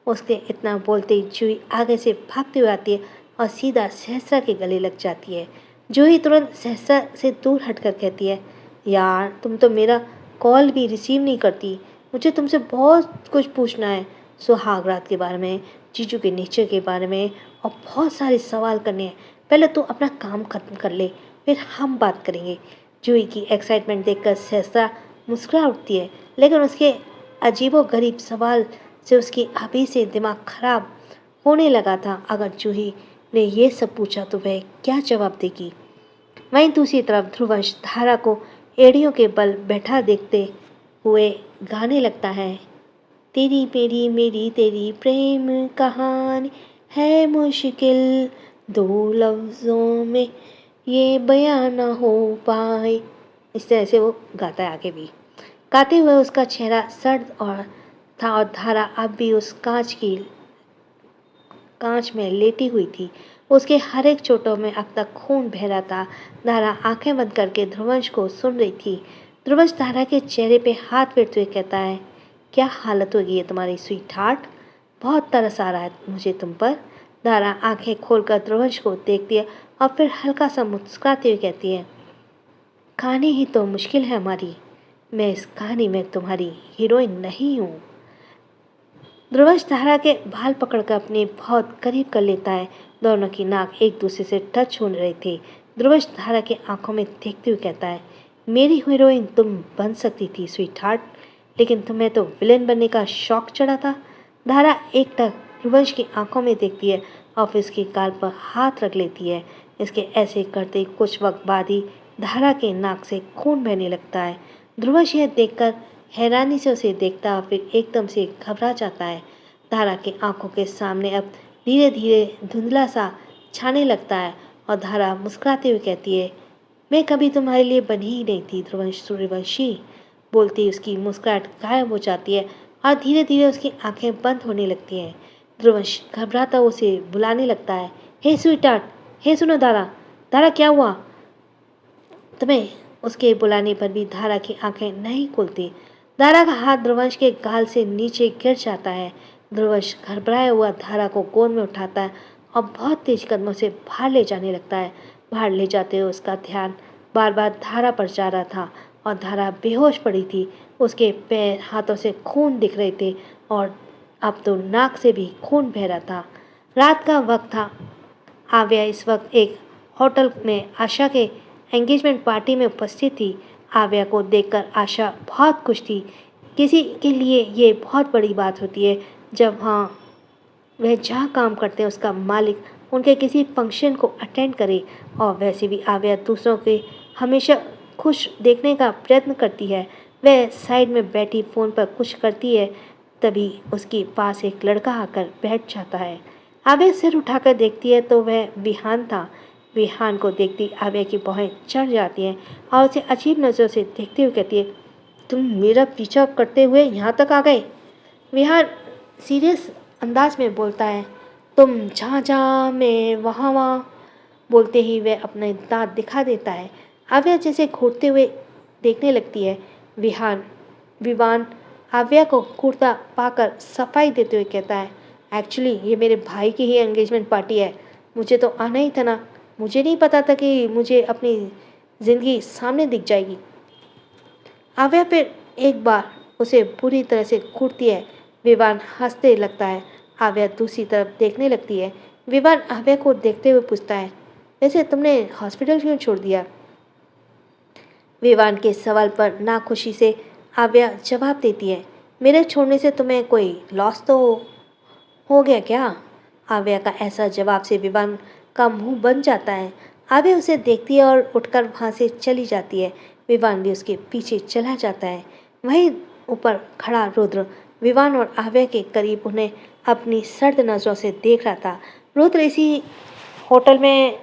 उसके इतना बोलते ही जूही आगे से भागते हुए आती है और सीधा सहस्रा के गले लग जाती है। जूही तुरंत सहस्रा से दूर हटकर कहती है, यार तुम तो मेरा कॉल भी रिसीव नहीं करती। मुझे तुमसे बहुत कुछ पूछना है, सुहाग रात के बारे में, जीजू के नेचर के बारे में, और बहुत सारे सवाल करने हैं। पहले तो अपना काम खत्म कर ले, फिर हम बात करेंगे। जूही की एक्साइटमेंट देखकर सहस्रा मुस्कुरा उठती है, लेकिन उसके अजीबोगरीब सवाल से उसकी अभी से दिमाग खराब होने लगा था। अगर जूही ने ये सब पूछा तो वह क्या जवाब देगी? वहीं दूसरी तरफ ध्रुवंश धारा को एड़ियों के बल बैठा देखते हुए गाने लगता है, तेरी मेरी मेरी तेरी प्रेम कहानी है मुश्किल, दो लफ्ज़ों में ये बयां ना हो पाए। इस तरह से वो गाता है आगे भी। गाते हुए उसका चेहरा सर्द और था और धारा अब भी उस कांच में लेटी हुई थी। उसके हर एक चोटों में अब तक खून बह रहा था। धारा आंखें बंद करके ध्रुवंश को सुन रही थी। ध्रुवंश धारा के चेहरे पे हाथ फेरते हुए कहता है, क्या हालत होगी है तुम्हारी स्वीट हार्ट? बहुत तरस आ रहा है मुझे तुम पर। धारा आंखें खोलकर ध्रुवंश को देखती है और फिर हल्का सा मुस्कुराते हुए कहती है, कहानी ही तो मुश्किल है हमारी, मैं इस कहानी में तुम्हारी हीरोइन नहीं हूँ। ध्रुवंश धारा के बाल पकड़कर अपने बहुत करीब कर लेता है। दोनों की नाक एक दूसरे से टच हो रही थी। ध्रुवंश धारा के आंखों में देखते हुए कहता है, मेरी हीरोइन तुम बन सकती थी स्वीट हार्ट, लेकिन तुम्हें तो विलेन बनने का शौक चढ़ा था। धारा एकटक ध्रुवंश की आंखों में देखती है और फिर उसके गाल पर हाथ रख लेती है। इसके ऐसे करते कुछ वक्त बाद ही धारा के नाक से खून बहने लगता है। ध्रुवंश यह देखकर हैरानी से उसे देखता और फिर एकदम से घबरा जाता है। धारा की आंखों के सामने अब धीरे धीरे धुंधला सा छाने लगता है और धारा मुस्कुराते हुए कहती है, मैं कभी तुम्हारे लिए बनी ही नहीं थी ध्रुवंश सूर्यवंशी। बोलती उसकी मुस्कुराहट गायब हो जाती है और धीरे धीरे उसकी आंखें बंद होने लगती हैं। ध्रुवंश घबराता उसे बुलाने लगता है, हे स्वीटार्ट, हे सुनो धारा, धारा क्या हुआ तुम्हें? उसके बुलाने पर भी धारा की आंखें नहीं खुलती। धारा का हाथ ध्रुवंश के गाल से नीचे गिर जाता है। ध्रुवंश घबराया हुआ धारा को गोद में उठाता है और बहुत तेज कदमों से बाहर ले जाने लगता है। बाहर ले जाते हुए उसका ध्यान बार बार धारा पर जा रहा था और धारा बेहोश पड़ी थी। उसके पैर हाथों से खून दिख रहे थे और अब तो नाक से भी खून बह रहा था। रात का वक्त था। आव्या इस वक्त एक होटल में आशा के एंगेजमेंट पार्टी में उपस्थित थी। आव्या को देखकर आशा बहुत खुश थी। किसी के लिए ये बहुत बड़ी बात होती है जब वह जहाँ काम करते हैं उसका मालिक उनके किसी फंक्शन को अटेंड करे। और वैसे भी आव्या दूसरों के हमेशा खुश देखने का प्रयत्न करती है। वह साइड में बैठी फ़ोन पर कुछ करती है, तभी उसके पास एक लड़का आकर बैठ जाता है। आव्या सिर उठाकर देखती है तो वह विहान था। विहान को देखती आव्या की भौहें चढ़ जाती हैं और उसे अजीब नज़रों से देखते हुए कहती है, तुम मेरा पीछा करते हुए यहाँ तक आ गए? विहान सीरियस अंदाज में बोलता है, तुम जहाँ जहाँ मैं वहाँ वहाँ। बोलते ही वह अपने दांत दिखा देता है। आव्या जैसे घूरते हुए देखने लगती है। विवान आव्या को घूरता पाकर सफाई देते हुए कहता है, एक्चुअली ये मेरे भाई की ही एंगेजमेंट पार्टी है, मुझे तो आना ही था ना। मुझे नहीं पता था कि मुझे अपनी ज़िंदगी सामने दिख जाएगी। आव्या फिर एक बार उसे पूरी तरह से घूरती है। विवान हंसते लगता है। आव्या दूसरी तरफ देखने लगती है। विवान आव्या को देखते हुए पूछता है, वैसे तुमने हॉस्पिटल क्यों छोड़ दिया? विवान के सवाल पर नाखुशी से आव्या जवाब देती है, मेरे छोड़ने से तुम्हें कोई लॉस तो हो गया क्या? आव्या का ऐसा जवाब से विवान का मुंह बन जाता है। आव्या उसे देखती है और उठकर वहाँ से चली जाती है। विवान भी उसके पीछे चला जाता है। वहीं ऊपर खड़ा रुद्र विवान और आव्या के करीब उन्हें अपनी सर्द नज़रों से देख रहा था। रुद्र इसी होटल में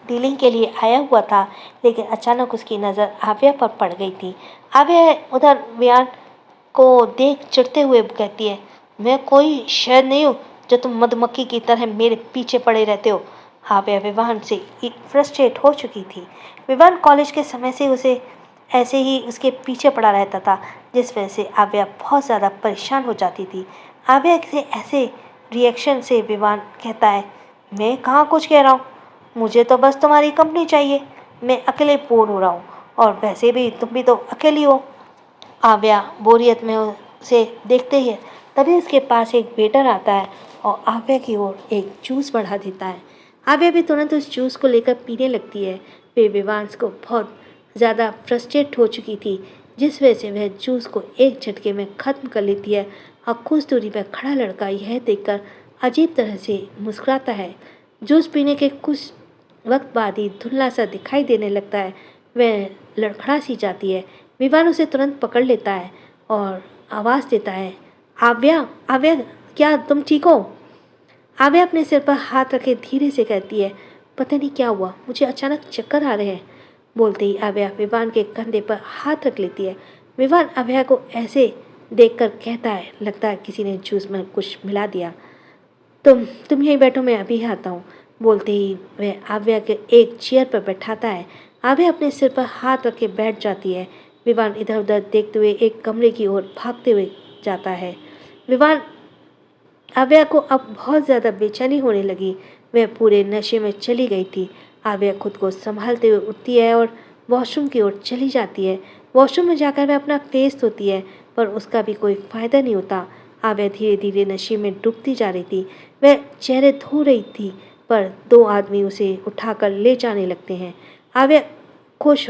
डीलिंग के लिए आया हुआ था, लेकिन अचानक उसकी नज़र आव्या पर पड़ गई थी। आव्या उधर विवान को देख चिढ़ते हुए कहती है, मैं कोई शहद नहीं हूँ जो तुम मधुमक्खी की तरह मेरे पीछे पड़े रहते हो। आव्या विवान से फ्रस्ट्रेट हो चुकी थी। विवान कॉलेज के समय से उसे ऐसे ही उसके पीछे पड़ा रहता था, जिस वजह से आव्या बहुत ज़्यादा परेशान हो जाती थी। आव्या के ऐसे रिएक्शन से विवान कहता है, मैं कहाँ कुछ कह रहा हूँ, मुझे तो बस तुम्हारी कंपनी चाहिए, मैं अकेले बोर हो रहा हूँ और वैसे भी तुम भी तो अकेली हो। आव्या बोरियत में उसे देखते ही तभी उसके पास एक वेटर आता है और आव्या की ओर एक जूस बढ़ा देता है। आव्या भी तुरंत उस जूस को लेकर पीने लगती है। वे विवांश को बहुत ज़्यादा फ्रस्ट्रेट हो चुकी थी, जिस वजह से वह जूस को एक झटके में ख़त्म कर लेती है और कुछ दूरी पर खड़ा लड़का यह देखकर अजीब तरह से मुस्कुराता है। जूस पीने के कुछ वक्त बाद ही धुंधला सा दिखाई देने लगता है। वह लड़खड़ा सी जाती है। विवान उसे तुरंत पकड़ लेता है और आवाज़ देता है, आव्या, आव्या, क्या तुम ठीक हो? आव्या अपने सिर पर हाथ रखे धीरे से कहती है, पता नहीं क्या हुआ, मुझे अचानक चक्कर आ रहे हैं। बोलते ही आव्या विवान के कंधे पर हाथ रख लेती है। विवान आव्या को ऐसे देखकर कहता है, लगता है किसी ने जूस में कुछ मिला दिया। तुम यहीं बैठो, मैं अभी आता हूँ। बोलते ही वह आव्या के एक चेयर पर बैठाता है। आव्या अपने सिर पर हाथ रख के बैठ जाती है। विवान इधर उधर देखते हुए एक कमरे की ओर भागते हुए जाता है। विवान आव्या को अब बहुत ज़्यादा बेचैनी होने लगी। वह पूरे नशे में चली गई थी। आव्या खुद को संभालते हुए उठती है और वॉशरूम की ओर चली जाती है। वॉशरूम में जाकर वह अपना फेस धोती है, पर उसका भी कोई फ़ायदा नहीं होता। आव्या धीरे धीरे नशे में डूबती जा रही थी। वह चेहरे धो रही थी, पर दो आदमी उसे उठाकर ले जाने लगते हैं। आव्या खुश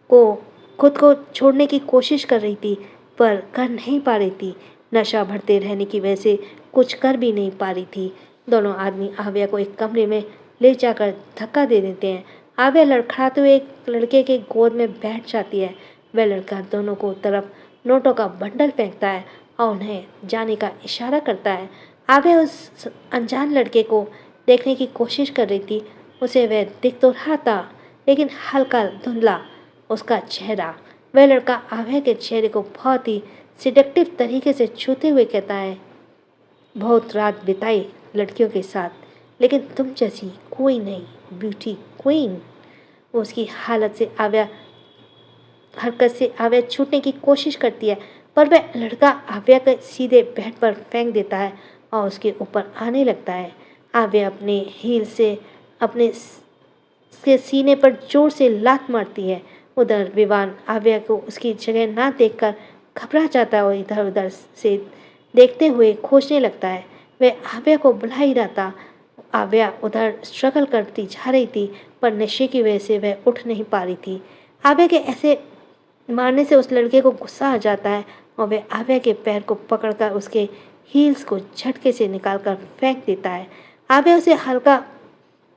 को खुद को छोड़ने की कोशिश कर रही थी, पर कर नहीं पा रही थी। नशा बढ़ते रहने की वजह से कुछ कर भी नहीं पा रही थी। दोनों आदमी आव्या को एक कमरे में ले जाकर धक्का दे देते हैं। आव्या लड़खड़ाते हुए एक लड़के के गोद में बैठ जाती है। वह लड़का दोनों को तरफ नोटों का बंडल फेंकता है और उन्हें जाने का इशारा करता है। आव्या उस अनजान लड़के को देखने की कोशिश कर रही थी। उसे वह दिख तो रहा था, लेकिन हल्का धुंधला उसका चेहरा। वह लड़का आव्या के चेहरे को बहुत ही सिडक्टिव तरीके से छूते हुए कहता है, बहुत रात बिताई लड़कियों के साथ, लेकिन तुम जैसी कोई नहीं ब्यूटी क्वीन। वो उसकी हरकत से आव्या छूटने की कोशिश करती है, पर वह लड़का आव्या के सीधे बेड पर फेंक देता है और उसके ऊपर आने लगता है। आव्या अपने हील से उसके सीने पर जोर से लात मारती है। उधर विवान आव्या को उसकी जगह ना देखकर घबरा जाता है और इधर उधर से देखते हुए खोजने लगता है। वह आव्या को बुला ही रहा था। आव्या उधर स्ट्रगल करती जा रही थी, पर नशे की वजह से वह उठ नहीं पा रही थी। आव्या के ऐसे मारने से उस लड़के को गुस्सा आ जाता है और वह आव्या के पैर को पकड़कर उसके हील्स को झटके से निकालकर फेंक देता है। आव्या उसे हल्का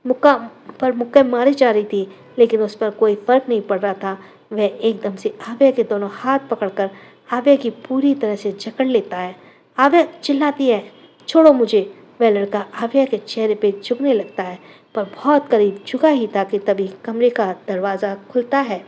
मुक्के मारी जा रही थी, लेकिन उस पर कोई फर्क नहीं पड़ रहा था। वह एकदम से आव्या के दोनों हाथ पकड़कर आव्या की पूरी तरह से जकड़ लेता है। आव्या चिल्लाती है, छोड़ो मुझे। वह लड़का आव्या के चेहरे पे झुकने लगता है, पर बहुत करीब झुका ही था कि तभी कमरे का दरवाज़ा खुलता है।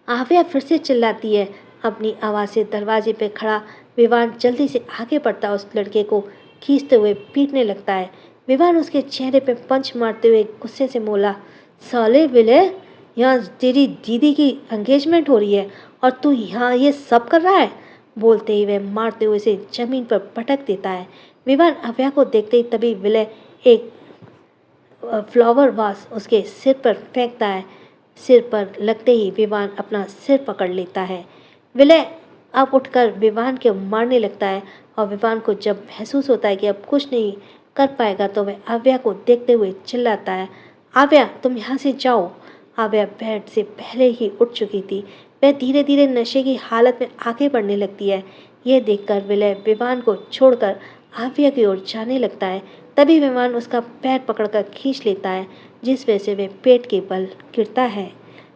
आव्या फिर से चिल्लाती है। अपनी आवाज़ से दरवाजे पे खड़ा विवान जल्दी से आगे बढ़ता उस लड़के को खींचते हुए पीटने लगता है। विवान उसके चेहरे पे पंच मारते हुए गुस्से से बोला, साले विलय, यहाँ तेरी दीदी की एंगेजमेंट हो रही है और तू यहाँ ये सब कर रहा है। बोलते ही वह मारते हुए उसे जमीन पर पटक देता है। विवान आव्या को देखते ही तभी विलय एक फ्लावर वास उसके सिर पर फेंकता है। सिर पर लगते ही विवान अपना सिर पकड़ लेता है। विलय अब उठकर विवान के मारने लगता है और विवान को जब महसूस होता है कि अब कुछ नहीं कर पाएगा तो वह आव्या को देखते हुए चिल्लाता है, आव्या तुम यहाँ से जाओ। आव्या बेड से पहले ही उठ चुकी थी। वह धीरे धीरे नशे की हालत में आगे बढ़ने लगती है। यह देखकर विलय विवान को छोड़कर आव्या की ओर जाने लगता है। तभी विवान उसका पैर पकड़कर खींच लेता है, जिस वजह से वह पेट के बल गिरता है।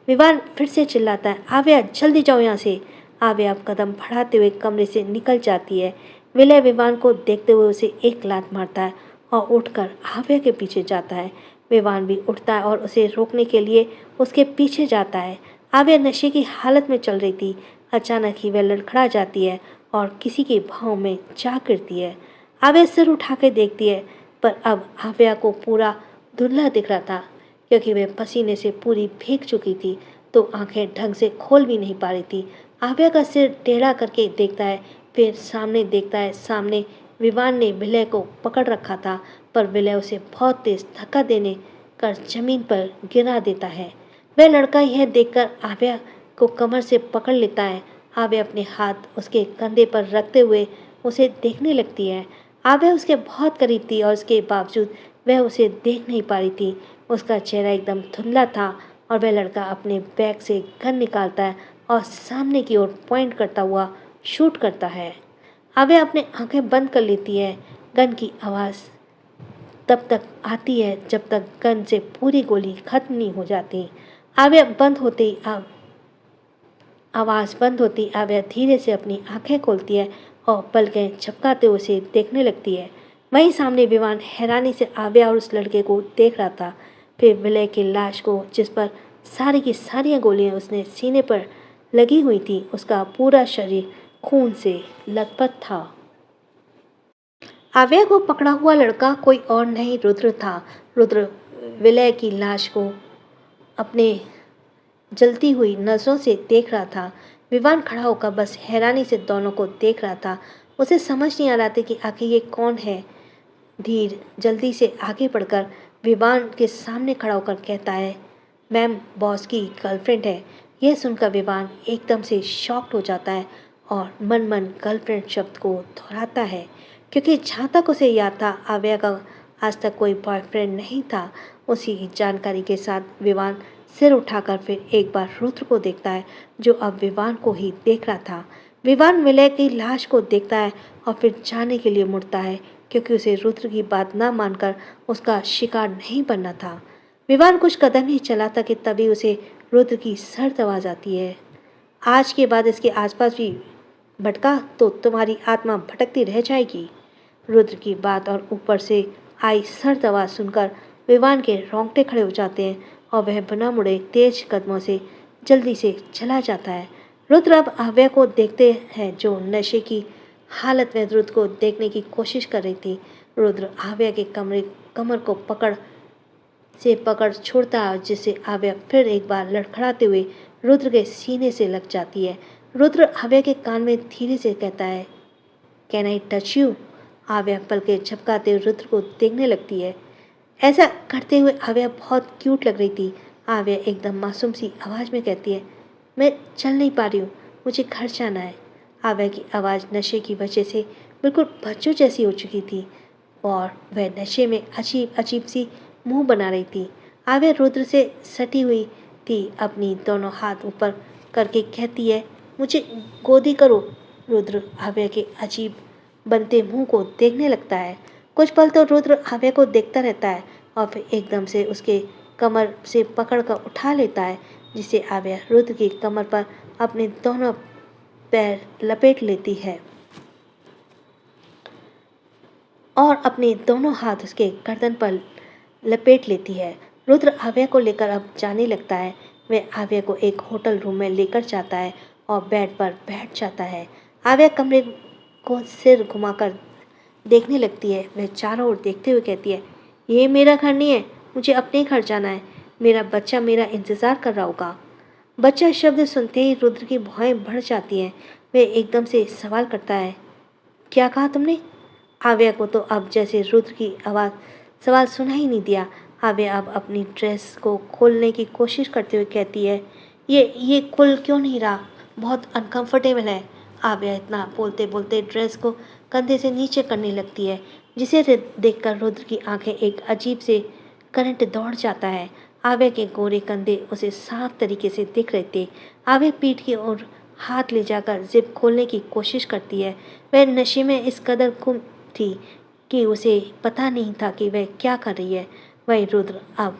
विवान फिर से चिल्लाता है, आव्या जल्दी जाओ यहाँ से। आव्या अब कदम बढ़ाते हुए कमरे से निकल जाती है। विलय विवान को देखते हुए उसे एक लात मारता है और उठकर आव्या के पीछे जाता है। विवान भी उठता है और उसे रोकने के लिए उसके पीछे जाता है। आव्या नशे की हालत में चल रही थी। अचानक ही वह लड़खड़ा जाती है और किसी के भाव में जा गिरती है। आव्या सिर उठा के देखती है, पर अब आव्या को पूरा धुंधला दिख रहा था, क्योंकि वह पसीने से पूरी भीग चुकी थी, तो आंखें ढंग से खोल भी नहीं पा रही थी। आव्या का सिर टेढ़ा करके देखता है, फिर सामने देखता है। सामने विवान ने विलय को पकड़ रखा था, पर विलय उसे बहुत तेज धक्का देने कर जमीन पर गिरा देता है। वह लड़का यह देखकर आव्या को कमर से पकड़ लेता है। आव्या अपने हाथ उसके कंधे पर रखते हुए उसे देखने लगती है। आव्या उसके बहुत करीब थी और उसके बावजूद वह उसे देख नहीं पा रही थी। उसका चेहरा एकदम धुंधला था और वह लड़का अपने बैग से गन निकालता है और सामने की ओर पॉइंट करता हुआ शूट करता है। आव्या अपनी आंखें बंद कर लेती है। गन की आवाज़ तब तक आती है जब तक गन से पूरी गोली खत्म नहीं हो जाती। आव्या बंद होते ही आवाज़ बंद होती आव्या धीरे से अपनी आंखें खोलती है और पलकें झपकाते हुए उसे देखने लगती है। वहीं सामने विवान हैरानी से आव्या और उस लड़के को देख रहा था। फिर विलय की लाश को, जिस पर सारी की सारी गोलियां उसने सीने पर लगी हुई थी, उसका पूरा शरीर खून से लथपथ था। आव्या को पकड़ा हुआ लड़का कोई और नहीं रुद्र था। रुद्र विलय की लाश को अपने जलती हुई नज़रों से देख रहा था। विवान खड़ा होकर बस हैरानी से दोनों को देख रहा था। उसे समझ नहीं आ रहा था कि आखिर ये कौन है। धीर जल्दी से आगे बढ़कर विवान के सामने खड़ा होकर कहता है, मैम बॉस की गर्लफ्रेंड है। यह सुनकर विवान एकदम से शॉक्ड हो जाता है और मन मन गर्लफ्रेंड शब्द को दोहराता है, क्योंकि जहाँ तक उसे याद था आव्या का आज तक कोई बॉयफ्रेंड नहीं था। उसी की जानकारी के साथ विवान सिर उठाकर फिर एक बार रुद्र को देखता है, जो अब विवान को ही देख रहा था। विवान विलय की लाश को देखता है और फिर जाने के लिए मुड़ता है, क्योंकि उसे रुद्र की बात ना मानकर उसका शिकार नहीं बनना था। विवान कुछ कदम ही चला था कि तभी उसे रुद्र की सर्द आवाज़ आती है, आज के बाद इसके आसपास भी भटका तो तुम्हारी आत्मा भटकती रह जाएगी। रुद्र की बात और ऊपर से आई सर्द आवाज़ सुनकर विवान के रोंगटे खड़े हो जाते हैं और वह बिना मुड़े तेज कदमों से जल्दी से चला जाता है। रुद्र अब आव्या को देखते हैं जो नशे की हालत में रुद्र को देखने की कोशिश कर रही थी। रुद्र आव्या के कमर को पकड़ छोड़ता है जिससे आव्या फिर एक बार लड़खड़ाते हुए रुद्र के सीने से लग जाती है। रुद्र आव्या के कान में धीरे से कहता है, कैन आई टच यू? आव्या पलकें झपकाते हुए रुद्र को देखने लगती है। ऐसा करते हुए आव्या बहुत क्यूट लग रही थी। आव्या एकदम मासूम सी आवाज़ में कहती है, मैं चल नहीं पा रही हूँ, मुझे घर जाना है। आव्या की आवाज़ नशे की वजह से बिल्कुल बच्चों जैसी हो चुकी थी और वह नशे में अजीब अजीब सी मुंह बना रही थी। आव्या रुद्र से सटी हुई थी, अपनी दोनों हाथ ऊपर करके कहती है, मुझे गोदी करो। रुद्र आव्या के अजीब बनते मुंह को देखने लगता है। कुछ पल तो रुद्र आव्या को देखता रहता है और फिर एकदम से उसके कमर से पकड़ कर उठा लेता है, जिससे आव्या रुद्र की कमर पर अपने दोनों पैर लपेट लेती है और अपने दोनों हाथ उसके गर्दन पर लपेट लेती है। रुद्र आव्या को लेकर अब जाने लगता है। वह आव्या को एक होटल रूम में लेकर जाता है और बेड पर बैठ जाता है। आव्या कमरे को सिर घुमाकर देखने लगती है। वह चारों ओर देखते हुए कहती है, ये मेरा घर नहीं है, मुझे अपने घर जाना है। मेरा बच्चा मेरा इंतज़ार कर रहा होगा। बच्चा शब्द सुनते ही रुद्र की भौहें बढ़ जाती हैं। वह एकदम से सवाल करता है, क्या कहा तुमने? आव्या को तो अब जैसे रुद्र की आवाज़ सवाल सुना ही नहीं दिया। आव्या अब अपनी ड्रेस को खोलने की कोशिश करते हुए कहती है, ये खुल क्यों नहीं रहा? बहुत अनकंफर्टेबल है। आव्या इतना बोलते बोलते ड्रेस को कंधे से नीचे करने लगती है, जिसे देखकर रुद्र की आंखें एक अजीब से करंट दौड़ जाता है। आव्या के गोरे कंधे उसे साफ तरीके से दिख रहे थे। आव्या पीठ की ओर हाथ ले जाकर जिप खोलने की कोशिश करती है। वह नशे में इस कदर गुम थी कि उसे पता नहीं था कि वह क्या कर रही है। वही रुद्र अब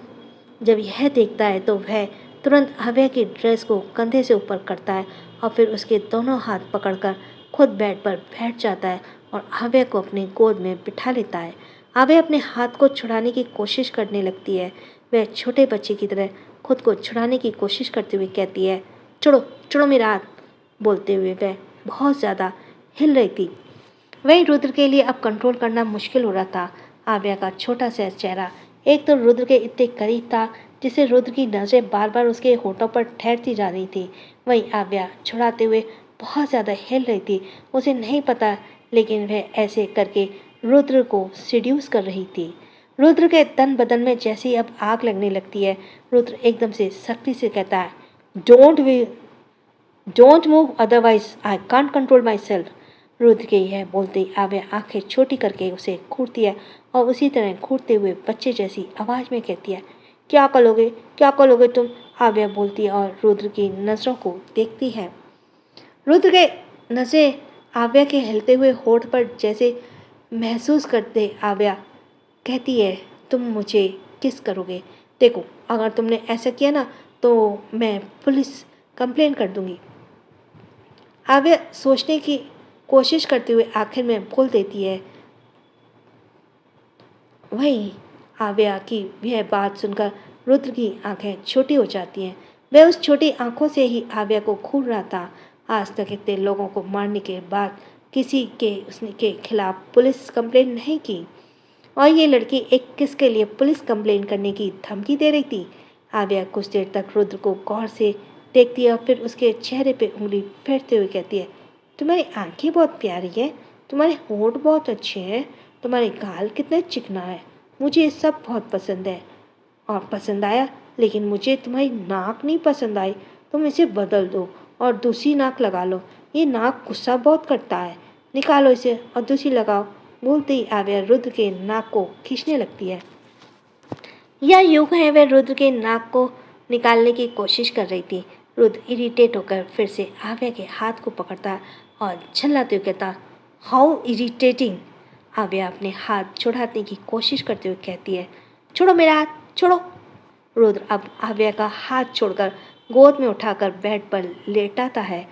जब यह देखता है तो वह तुरंत आव्या की ड्रेस को कंधे से ऊपर करता है और फिर उसके दोनों हाथ पकड़कर खुद बेड पर बैठ जाता है और आव्या को अपनी गोद में बिठा लेता है। आव्या अपने हाथ को छुड़ाने की कोशिश करने लगती है। वह छोटे बच्चे की तरह खुद को छुड़ाने की कोशिश करते हुए कहती है, छोड़ो छोड़ो मेरा हाथ। बोलते हुए वह बहुत ज़्यादा हिल रही थी। वहीं रुद्र के लिए अब कंट्रोल करना मुश्किल हो रहा था। आव्या का छोटा सा चेहरा एक तो रुद्र के इतने करीब था जिससे रुद्र की नज़रें बार बार उसके होठों पर ठहरती जा रही थी। वहीं आव्या छुड़ाते हुए बहुत ज़्यादा हिल रही थी। उसे नहीं पता, लेकिन वह ऐसे करके रुद्र को सिड्यूस कर रही थी। रुद्र के तन बदन में जैसे ही अब आग लगने लगती है। रुद्र एकदम से सख्ती से कहता है, don't move otherwise I can't control my self. Rudra के यह बोलते ही आव्या आंखें छोटी करके उसे घूरती है और उसी तरह घूरते हुए बच्चे जैसी आवाज़ में कहती है, क्या करोगे तुम? आव्या बोलती है और रुद्र की नज़रों को देखती है। रुद्र के नज़रें आव्या के हिलते हुए होठ पर जैसे महसूस करते आव्या कहती है, तुम मुझे किस करोगे? देखो, अगर तुमने ऐसा किया ना तो मैं पुलिस कंप्लेन कर दूंगी। आव्या सोचने की कोशिश करते हुए आखिर में बोल देती है। वहीं आव्या की यह बात सुनकर रुद्र की आंखें छोटी हो जाती हैं। वह उस छोटी आंखों से ही आव्या को घूर रहा था। आज तक इतने लोगों को मारने के बाद किसी के उसके खिलाफ पुलिस कंप्लेन नहीं की, और ये लड़की एक किसके लिए पुलिस कंप्लेन करने की धमकी दे रही थी। आव्या कुछ देर तक रुद्र को गौर से देखती है और फिर उसके चेहरे पे उंगली फेरते हुए कहती है, तुम्हारी आंखें बहुत प्यारी है, तुम्हारे होंठ बहुत अच्छे हैं, तुम्हारे गाल कितने चिकना है, मुझे ये सब बहुत पसंद है और पसंद आया, लेकिन मुझे तुम्हारी नाक नहीं पसंद आई। तुम इसे बदल दो और दूसरी नाक लगा लो। ये नाक गुस्सा बहुत करता है, निकालो इसे और दूसरी लगाओ। बोलते ही आव्या रुद्र के नाक को खींचने लगती है। या यूं है, वह रुद्र के नाक को निकालने की कोशिश कर रही थी। रुद्र इरिटेट होकर फिर से आव्या के हाथ को पकड़ता और झल्लाते हुए कहता, हाउ इरिटेटिंग। आव्या अपने हाथ छुड़ाने की कोशिश करते हुए कहती है, छोड़ो मेरा हाथ, छोड़ो। रुद्र अब आव्या का हाथ छोड़कर गोद में उठाकर बेड पर लेटाता है।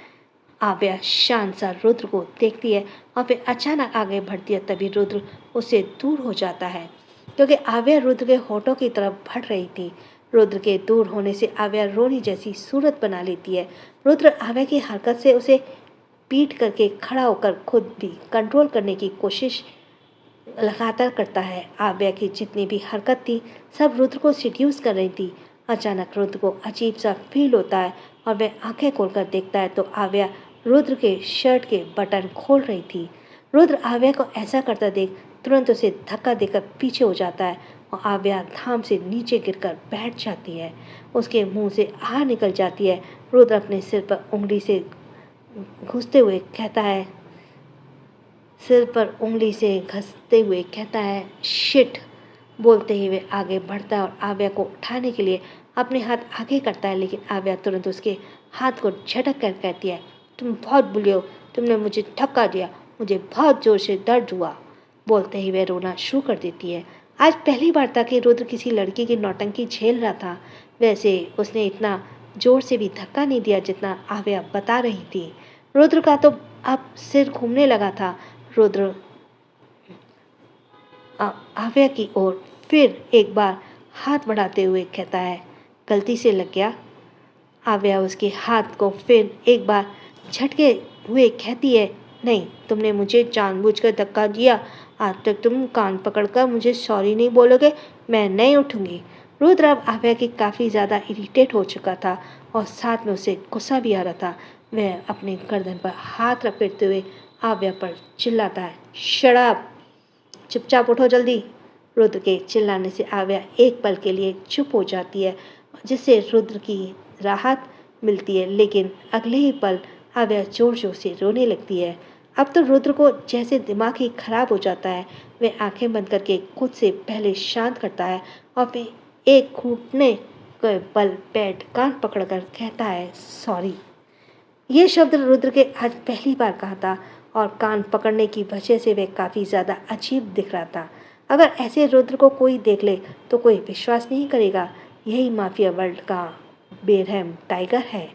आव्या शांत सा रुद्र को देखती है और फिर अचानक आगे बढ़ती है। तभी रुद्र उससे दूर हो जाता है क्योंकि आव्या रुद्र के होठों की तरफ बढ़ रही थी। रुद्र के दूर होने से आव्या रोनी जैसी सूरत बना लेती है। रुद्र आव्या की हरकत से उसे पीट करके खड़ा होकर खुद भी कंट्रोल करने की कोशिश लगातार करता है। आव्या की जितनी भी हरकत थी सब रुद्र को सिड्यूस कर रही थी। अचानक रुद्र को अजीब सा फील होता है और वह आंखें खोलकर देखता है तो आव्या रुद्र के शर्ट के बटन खोल रही थी। रुद्र आव्या को ऐसा करता देख तुरंत उसे धक्का देकर पीछे हो जाता है और आव्या धाम से नीचे गिरकर बैठ जाती है। उसके मुंह से आह निकल जाती है। रुद्र अपने सिर पर उंगली से घुसते हुए कहता है सिर पर उंगली से घसते हुए कहता है शिट। बोलते ही वे आगे बढ़ता है और आव्या को उठाने के लिए अपने हाथ आगे करता है, लेकिन आव्या तुरंत उसके हाथ को झटक कर कहती है तुम बहुत बुरे हो, तुमने मुझे धक्का दिया, मुझे बहुत जोर से दर्द हुआ। बोलते ही वह रोना शुरू कर देती है। आज पहली बार था कि रुद्र किसी लड़की की नौटंकी झेल रहा था। वैसे उसने इतना जोर से भी धक्का नहीं दिया जितना आव्या बता रही थी। रुद्र का तो अब सिर घूमने लगा था। रुद्र आव्या की ओर फिर एक बार हाथ बढ़ाते हुए कहता है गलती से लग गया। आव्या उसके हाथ को फिर एक बार झटके हुए कहती है नहीं, तुमने मुझे जानबूझकर धक्का दिया। आज तक तुम कान पकड़कर मुझे सॉरी नहीं बोलोगे, मैं नहीं उठूंगी। रुद्र अब आव्या की काफ़ी ज़्यादा इरिटेट हो चुका था और साथ में उसे गुस्सा भी आ रहा था। वह अपने गर्दन पर हाथ रगड़ते हुए आव्या पर चिल्लाता है शराब, चुपचाप उठो जल्दी। रुद्र के चिल्लाने से आव्या एक पल के लिए चुप हो जाती है जिससे रुद्र की राहत मिलती है, लेकिन अगले ही पल आव्या जोर जोर से रोने लगती है। अब तो रुद्र को जैसे दिमाग ही खराब हो जाता है। वह आंखें बंद करके खुद से पहले शांत करता है और फिर एक घुटने के बल बैठ कान पकड़कर कहता है सॉरी। ये शब्द रुद्र के आज पहली बार कहा था और कान पकड़ने की वजह से वह काफ़ी ज़्यादा अजीब दिख रहा था। अगर ऐसे रुद्र को कोई देख ले तो कोई विश्वास नहीं करेगा। यही माफिया वर्ल्ड का बेरहम टाइगर है।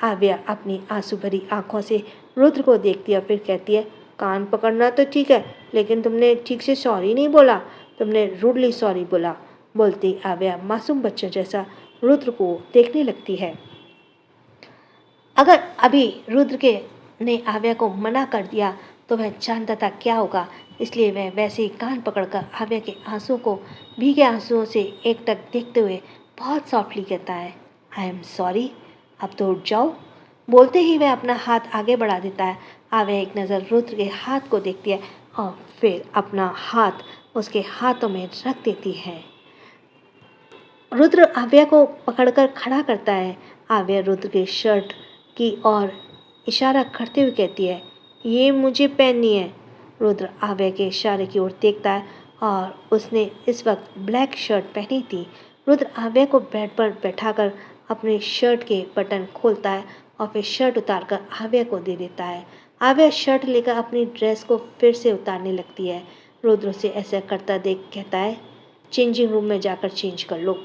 आव्या अपनी आंसू भरी आंखों से रुद्र को देखती है फिर कहती है कान पकड़ना तो ठीक है, लेकिन तुमने ठीक से सॉरी नहीं बोला, तुमने रूडली सॉरी बोला। बोलती आव्या मासूम बच्चों जैसा रुद्र को देखने लगती है। अगर अभी रुद्र के ने आव्या को मना कर दिया तो वह जानता था क्या होगा, इसलिए वह वैसे ही कान पकड़कर आव्या के आंसुओं को भीगे आंसुओं से एकटक देखते हुए बहुत सॉफ्टली कहता है आई एम सॉरी, अब तो उठ जाओ। बोलते ही वह अपना हाथ आगे बढ़ा देता है। आव्या एक नज़र रुद्र के हाथ को देखती है और फिर अपना हाथ उसके हाथों में रख देती है। रुद्र आव्या को पकड़कर खड़ा करता है। आव्या रुद्र के शर्ट की ओर इशारा करते हुए कहती है ये मुझे पहननी है। रुद्र आव्या के इशारे की ओर देखता है और उसने इस वक्त ब्लैक शर्ट पहनी थी। रुद्र आव्या को बेड पर बैठाकर अपने शर्ट के बटन खोलता है और फिर शर्ट उतारकर आव्या को दे देता है। आव्या शर्ट लेकर अपनी ड्रेस को फिर से उतारने लगती है। रुद्र उसे ऐसा करता देख कहता है चेंजिंग रूम में जाकर चेंज कर लो।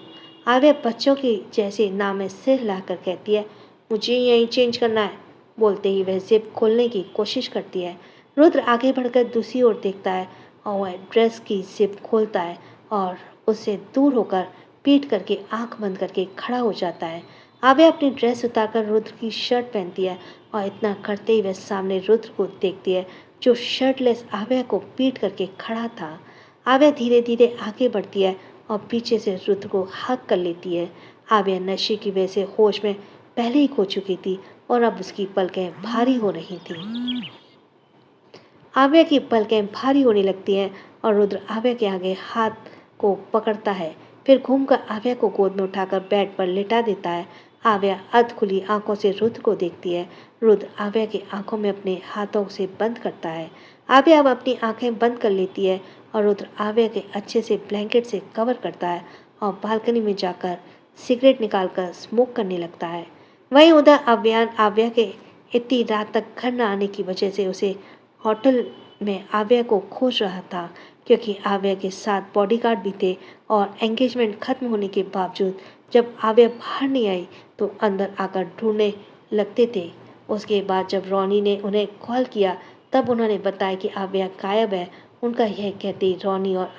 आव्या बच्चों की जैसे नाम में सिर हिलाकर कहती है मुझे यहीं चेंज करना है। बोलते ही वह जिप खोलने की कोशिश करती है। रुद्र आगे बढ़कर दूसरी ओर देखता है और वह ड्रेस की जिप खोलता है और उससे दूर होकर पीट करके आंख बंद करके खड़ा हो जाता है। आव्या अपनी ड्रेस उतारकर रुद्र की शर्ट पहनती है और इतना करते ही वह सामने रुद्र को देखती है जो शर्टलेस आव्या को पीट करके खड़ा था। आव्या धीरे धीरे आगे बढ़ती है और पीछे से रुद्र को हग कर लेती है। आव्या नशे की वजह से होश में पहले ही खो चुकी थी और अब उसकी पलकें भारी हो रही थी। आव्या की पलकें भारी होने लगती हैं और रुद्र आव्या के आगे हाथ को पकड़ता है, फिर घूमकर आव्या को गोद में उठाकर बेड पर लेटा देता है। आव्या अध खुली आंखों से रुद्र को देखती है। रुद्र आव्या की आंखों में अपने हाथों से बंद करता है। आव्या अब अपनी आंखें बंद कर लेती है और रुद्र आव्या के अच्छे से ब्लैंकेट से कवर करता है और बालकनी में जाकर सिगरेट निकालकर स्मोक करने लगता है। वहीं उधर आव्या के इतनी रात तक घर न आने की वजह से उसे होटल में आव्या को खोज रहा था, क्योंकि आव्या के साथ बॉडीगार्ड भी थे और एंगेजमेंट खत्म होने के बावजूद जब आव्या बाहर नहीं आई तो अंदर आकर ढूंढने लगते थे। उसके बाद जब रोनी ने उन्हें कॉल किया तब उन्होंने बताया कि आव्या गायब है। उनका यह कहते ही रोनी और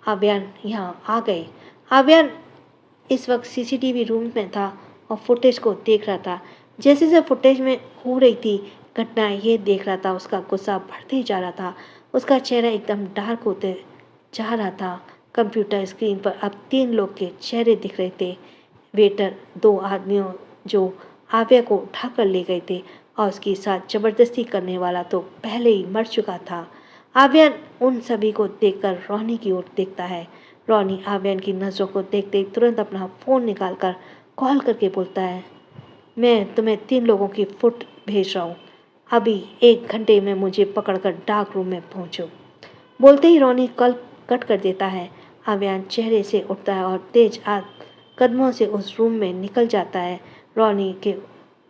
आव्यान यहाँ आ गए। आव्यान इस वक्त सीसीटीवी रूम में था और फुटेज को देख रहा था। जैसे जैसे फुटेज में हो रही थी घटनाएं, ये देख रहा था। उसका गुस्सा बढ़ते ही जा रहा था। उसका चेहरा एकदम डार्क होते जा रहा था। कंप्यूटर स्क्रीन पर अब 3 लोग के चेहरे दिख रहे थे। वेटर, 2 आदमियों जो आव्या को उठाकर ले गए थे, और उसके साथ जबरदस्ती करने वाला तो पहले ही मर चुका था। आव्यान उन सभी को देखकर रोनी की ओर देखता है। रोनी आव्यान की नज़रों को देखते ही तुरंत अपना फ़ोन निकालकर कॉल करके बोलता है, मैं तुम्हें 3 लोगों की फुट भेज रहा हूँ। अभी 1 घंटे में मुझे पकड़कर डार्क रूम में पहुँचो। बोलते ही रोनी कॉल कट कर देता है। आव्यान चेहरे से उठता है और तेज कदमों से उस रूम में निकल जाता है। रोनी के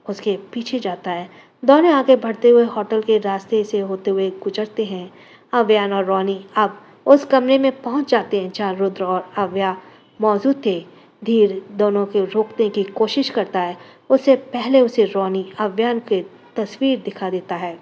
उसके पीछे जाता है। दोनों आगे बढ़ते हुए होटल के रास्ते से होते हुए गुजरते हैं। आव्यान और रोनी अब उस कमरे में पहुंच जाते हैं जहाँ रुद्र और आव्या मौजूद थे। धीर दोनों को रोकने की कोशिश करता है। उससे पहले उसे रोनी आव्यान की तस्वीर दिखा देता है।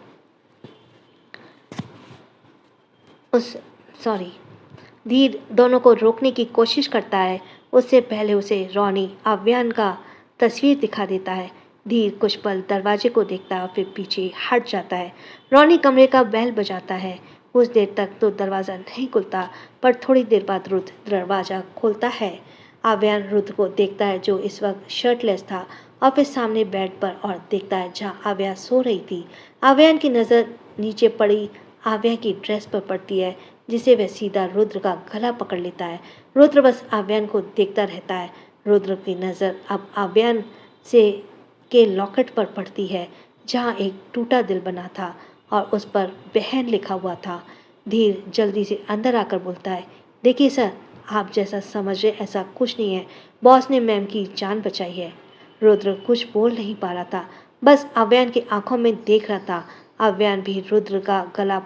धीर दोनों को रोकने की कोशिश करता है। उससे पहले उसे रोनी आव्यान का तस्वीर दिखा देता है। धीर कुछ पल दरवाजे को देखता है और फिर पीछे हट जाता है। रोनी कमरे का बेल बजाता है। कुछ देर तक तो दरवाज़ा नहीं खुलता, पर थोड़ी देर बाद रुद्र दरवाज़ा खोलता है। आव्यान रुद्र को देखता है जो इस वक्त शर्टलेस था, और फिर सामने बेड पर और देखता है जहाँ आव्या सो रही थी। आव्यान की नज़र नीचे पड़ी आव्या की ड्रेस पर पड़ती है, जिसे वह सीधा रुद्र का गला पकड़ लेता है। रुद्र बस आव्यान को देखता रहता है। रुद्र की नज़र अब आव्यान से के लॉकेट पर पड़ती है, जहाँ एक टूटा दिल बना था और उस पर बहन लिखा हुआ था। धीर जल्दी से अंदर आकर बोलता है, देखिए सर, आप जैसा समझ रहे ऐसा कुछ नहीं है। बॉस ने मैम की जान बचाई है। रुद्र कुछ बोल नहीं पा रहा था, बस आव्यान की आंखों में देख रहा था। आव्यान भी रुद्र का गला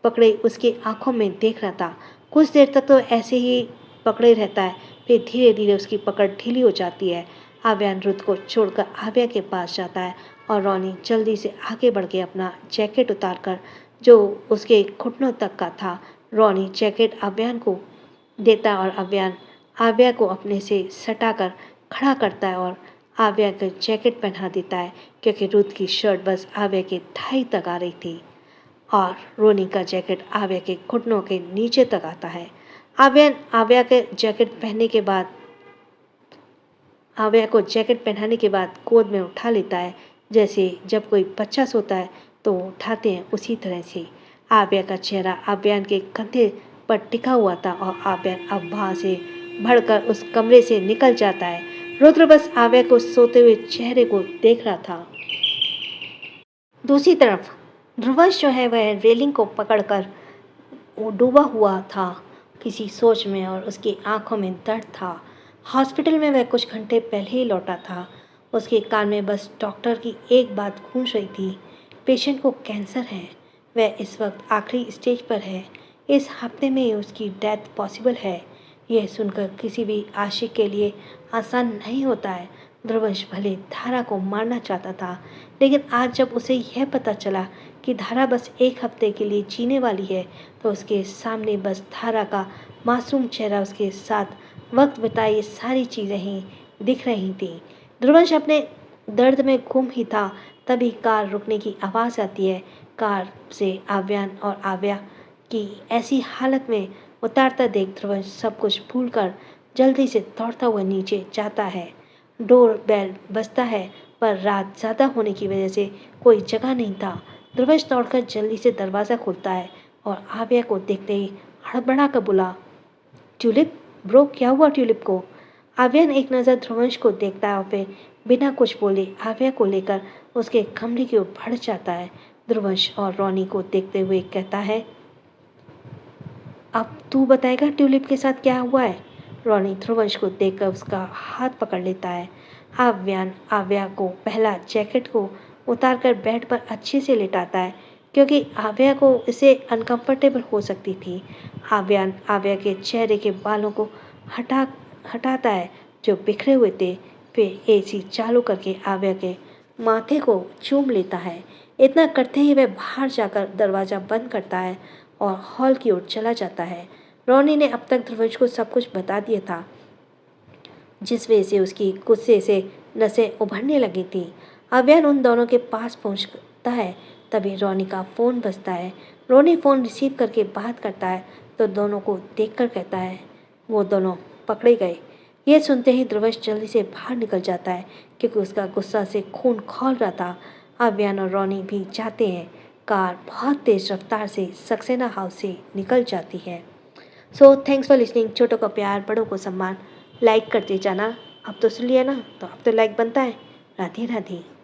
पकड़े उसकी आंखों में देख रहा था। कुछ देर तक तो ऐसे ही पकड़े रहता है, फिर धीरे धीरे उसकी पकड़ ढीली हो जाती है। आव्यान रुद्र को छोड़कर आव्या के पास जाता है और रोनी जल्दी से आगे बढ़ के अपना जैकेट उतारकर, जो उसके घुटनों तक का था, रोनी जैकेट आव्यान को देता है और आव्यान आव्या को अपने से सटाकर खड़ा करता है और आव्या को जैकेट पहना देता है, क्योंकि रुद्र की शर्ट बस आव्या के थाई तक आ रही थी और रोनी का जैकेट आव्या के घुटनों के नीचे तक आता है। आव्या के जैकेट पहनने के बाद आव्या को जैकेट पहनाने के बाद गोद में उठा लेता है, जैसे जब कोई बच्चा सोता है तो उठाते हैं, उसी तरह से। आव्या का चेहरा आव्यान के कंधे पर टिका हुआ था और आव्यान अब वहाँ से भड़कर उस कमरे से निकल जाता है। रुद्र बस आव्या को सोते हुए चेहरे को देख रहा था। दूसरी तरफ ध्रुवंश जो है वह रेलिंग को पकड़कर डूबा हुआ था किसी सोच में, और उसकी आंखों में दर्द था। हॉस्पिटल में वह कुछ घंटे पहले ही लौटा था। उसके कान में बस डॉक्टर की एक बात गूंज रही थी, पेशेंट को कैंसर है, वह इस वक्त आखिरी स्टेज पर है, इस हफ्ते में ही उसकी डेथ पॉसिबल है। यह सुनकर किसी भी आशिक के लिए आसान नहीं होता है। ध्रुवंश भले धारा को मारना चाहता था, लेकिन आज जब उसे यह पता चला कि धारा बस 1 हफ्ते के लिए जीने वाली है, तो उसके सामने बस धारा का मासूम चेहरा, उसके साथ वक्त बिताए, ये सारी चीज़ें ही दिख रही थी। ध्रुवंश अपने दर्द में गुम ही था, तभी कार रुकने की आवाज़ आती है। कार से आव्यान और आव्या की ऐसी हालत में उतारता देख ध्रुवंश सब कुछ भूलकर जल्दी से दौड़ता हुआ नीचे जाता है। डोर बेल बजता है, पर रात ज़्यादा होने की वजह से कोई जगह नहीं था। ध्रुवंश दौड़कर जल्दी से दरवाज़ा खोलता है और आव्या को देखते ही हड़बड़ा कर बोला, ट्यूलिप ब्रो, क्या हुआ ट्यूलिप को? आव्यान एक नज़र ध्रुवंश को देखता है और फिर बिना कुछ बोले आव्या को लेकर उसके कमरे की ओर बढ़ जाता है। ध्रुवंश और रोनी को देखते हुए कहता है, अब तू बताएगा ट्यूलिप के साथ क्या हुआ है? रोनी ध्रुवंश को देखकर उसका हाथ पकड़ लेता है। आव्यान आव्या को पहला जैकेट को उतारकर बेड पर अच्छे से लेटाता है, क्योंकि आव्या को इसे अनकंफर्टेबल हो सकती थी। आव्यान आव्या के चेहरे के बालों को हटाता है जो बिखरे हुए थे, फिर एसी चालू करके आव्या के माथे को चूम लेता है। इतना करते ही वह बाहर जाकर दरवाज़ा बंद करता है और हॉल की ओर चला जाता है। रोनी ने अब तक ध्रुवंश को सब कुछ बता दिया था। जिस वजह से उसकी गुस्से से नसें उभरने लगी थी। अव्यान उन दोनों के पास पहुंचता है, तभी रोनी का फ़ोन बजता है। रोनी फ़ोन रिसीव करके बात करता है तो दोनों को देखकर कहता है वो दोनों पकड़े गए। यह सुनते ही ध्रुवश जल्दी से बाहर निकल जाता है क्योंकि उसका गुस्सा से खून खौल रहा था। अव्यान और रोनी भी जाते हैं। कार बहुत तेज़ रफ्तार से सक्सेना हाउस से निकल जाती है। So thanks for listening. छोटों का प्यार, बड़ों को सम्मान, लाइक करते जाना। अब तो सुन लिया ना, तो अब तो लाइक बनता है। राधे राधे।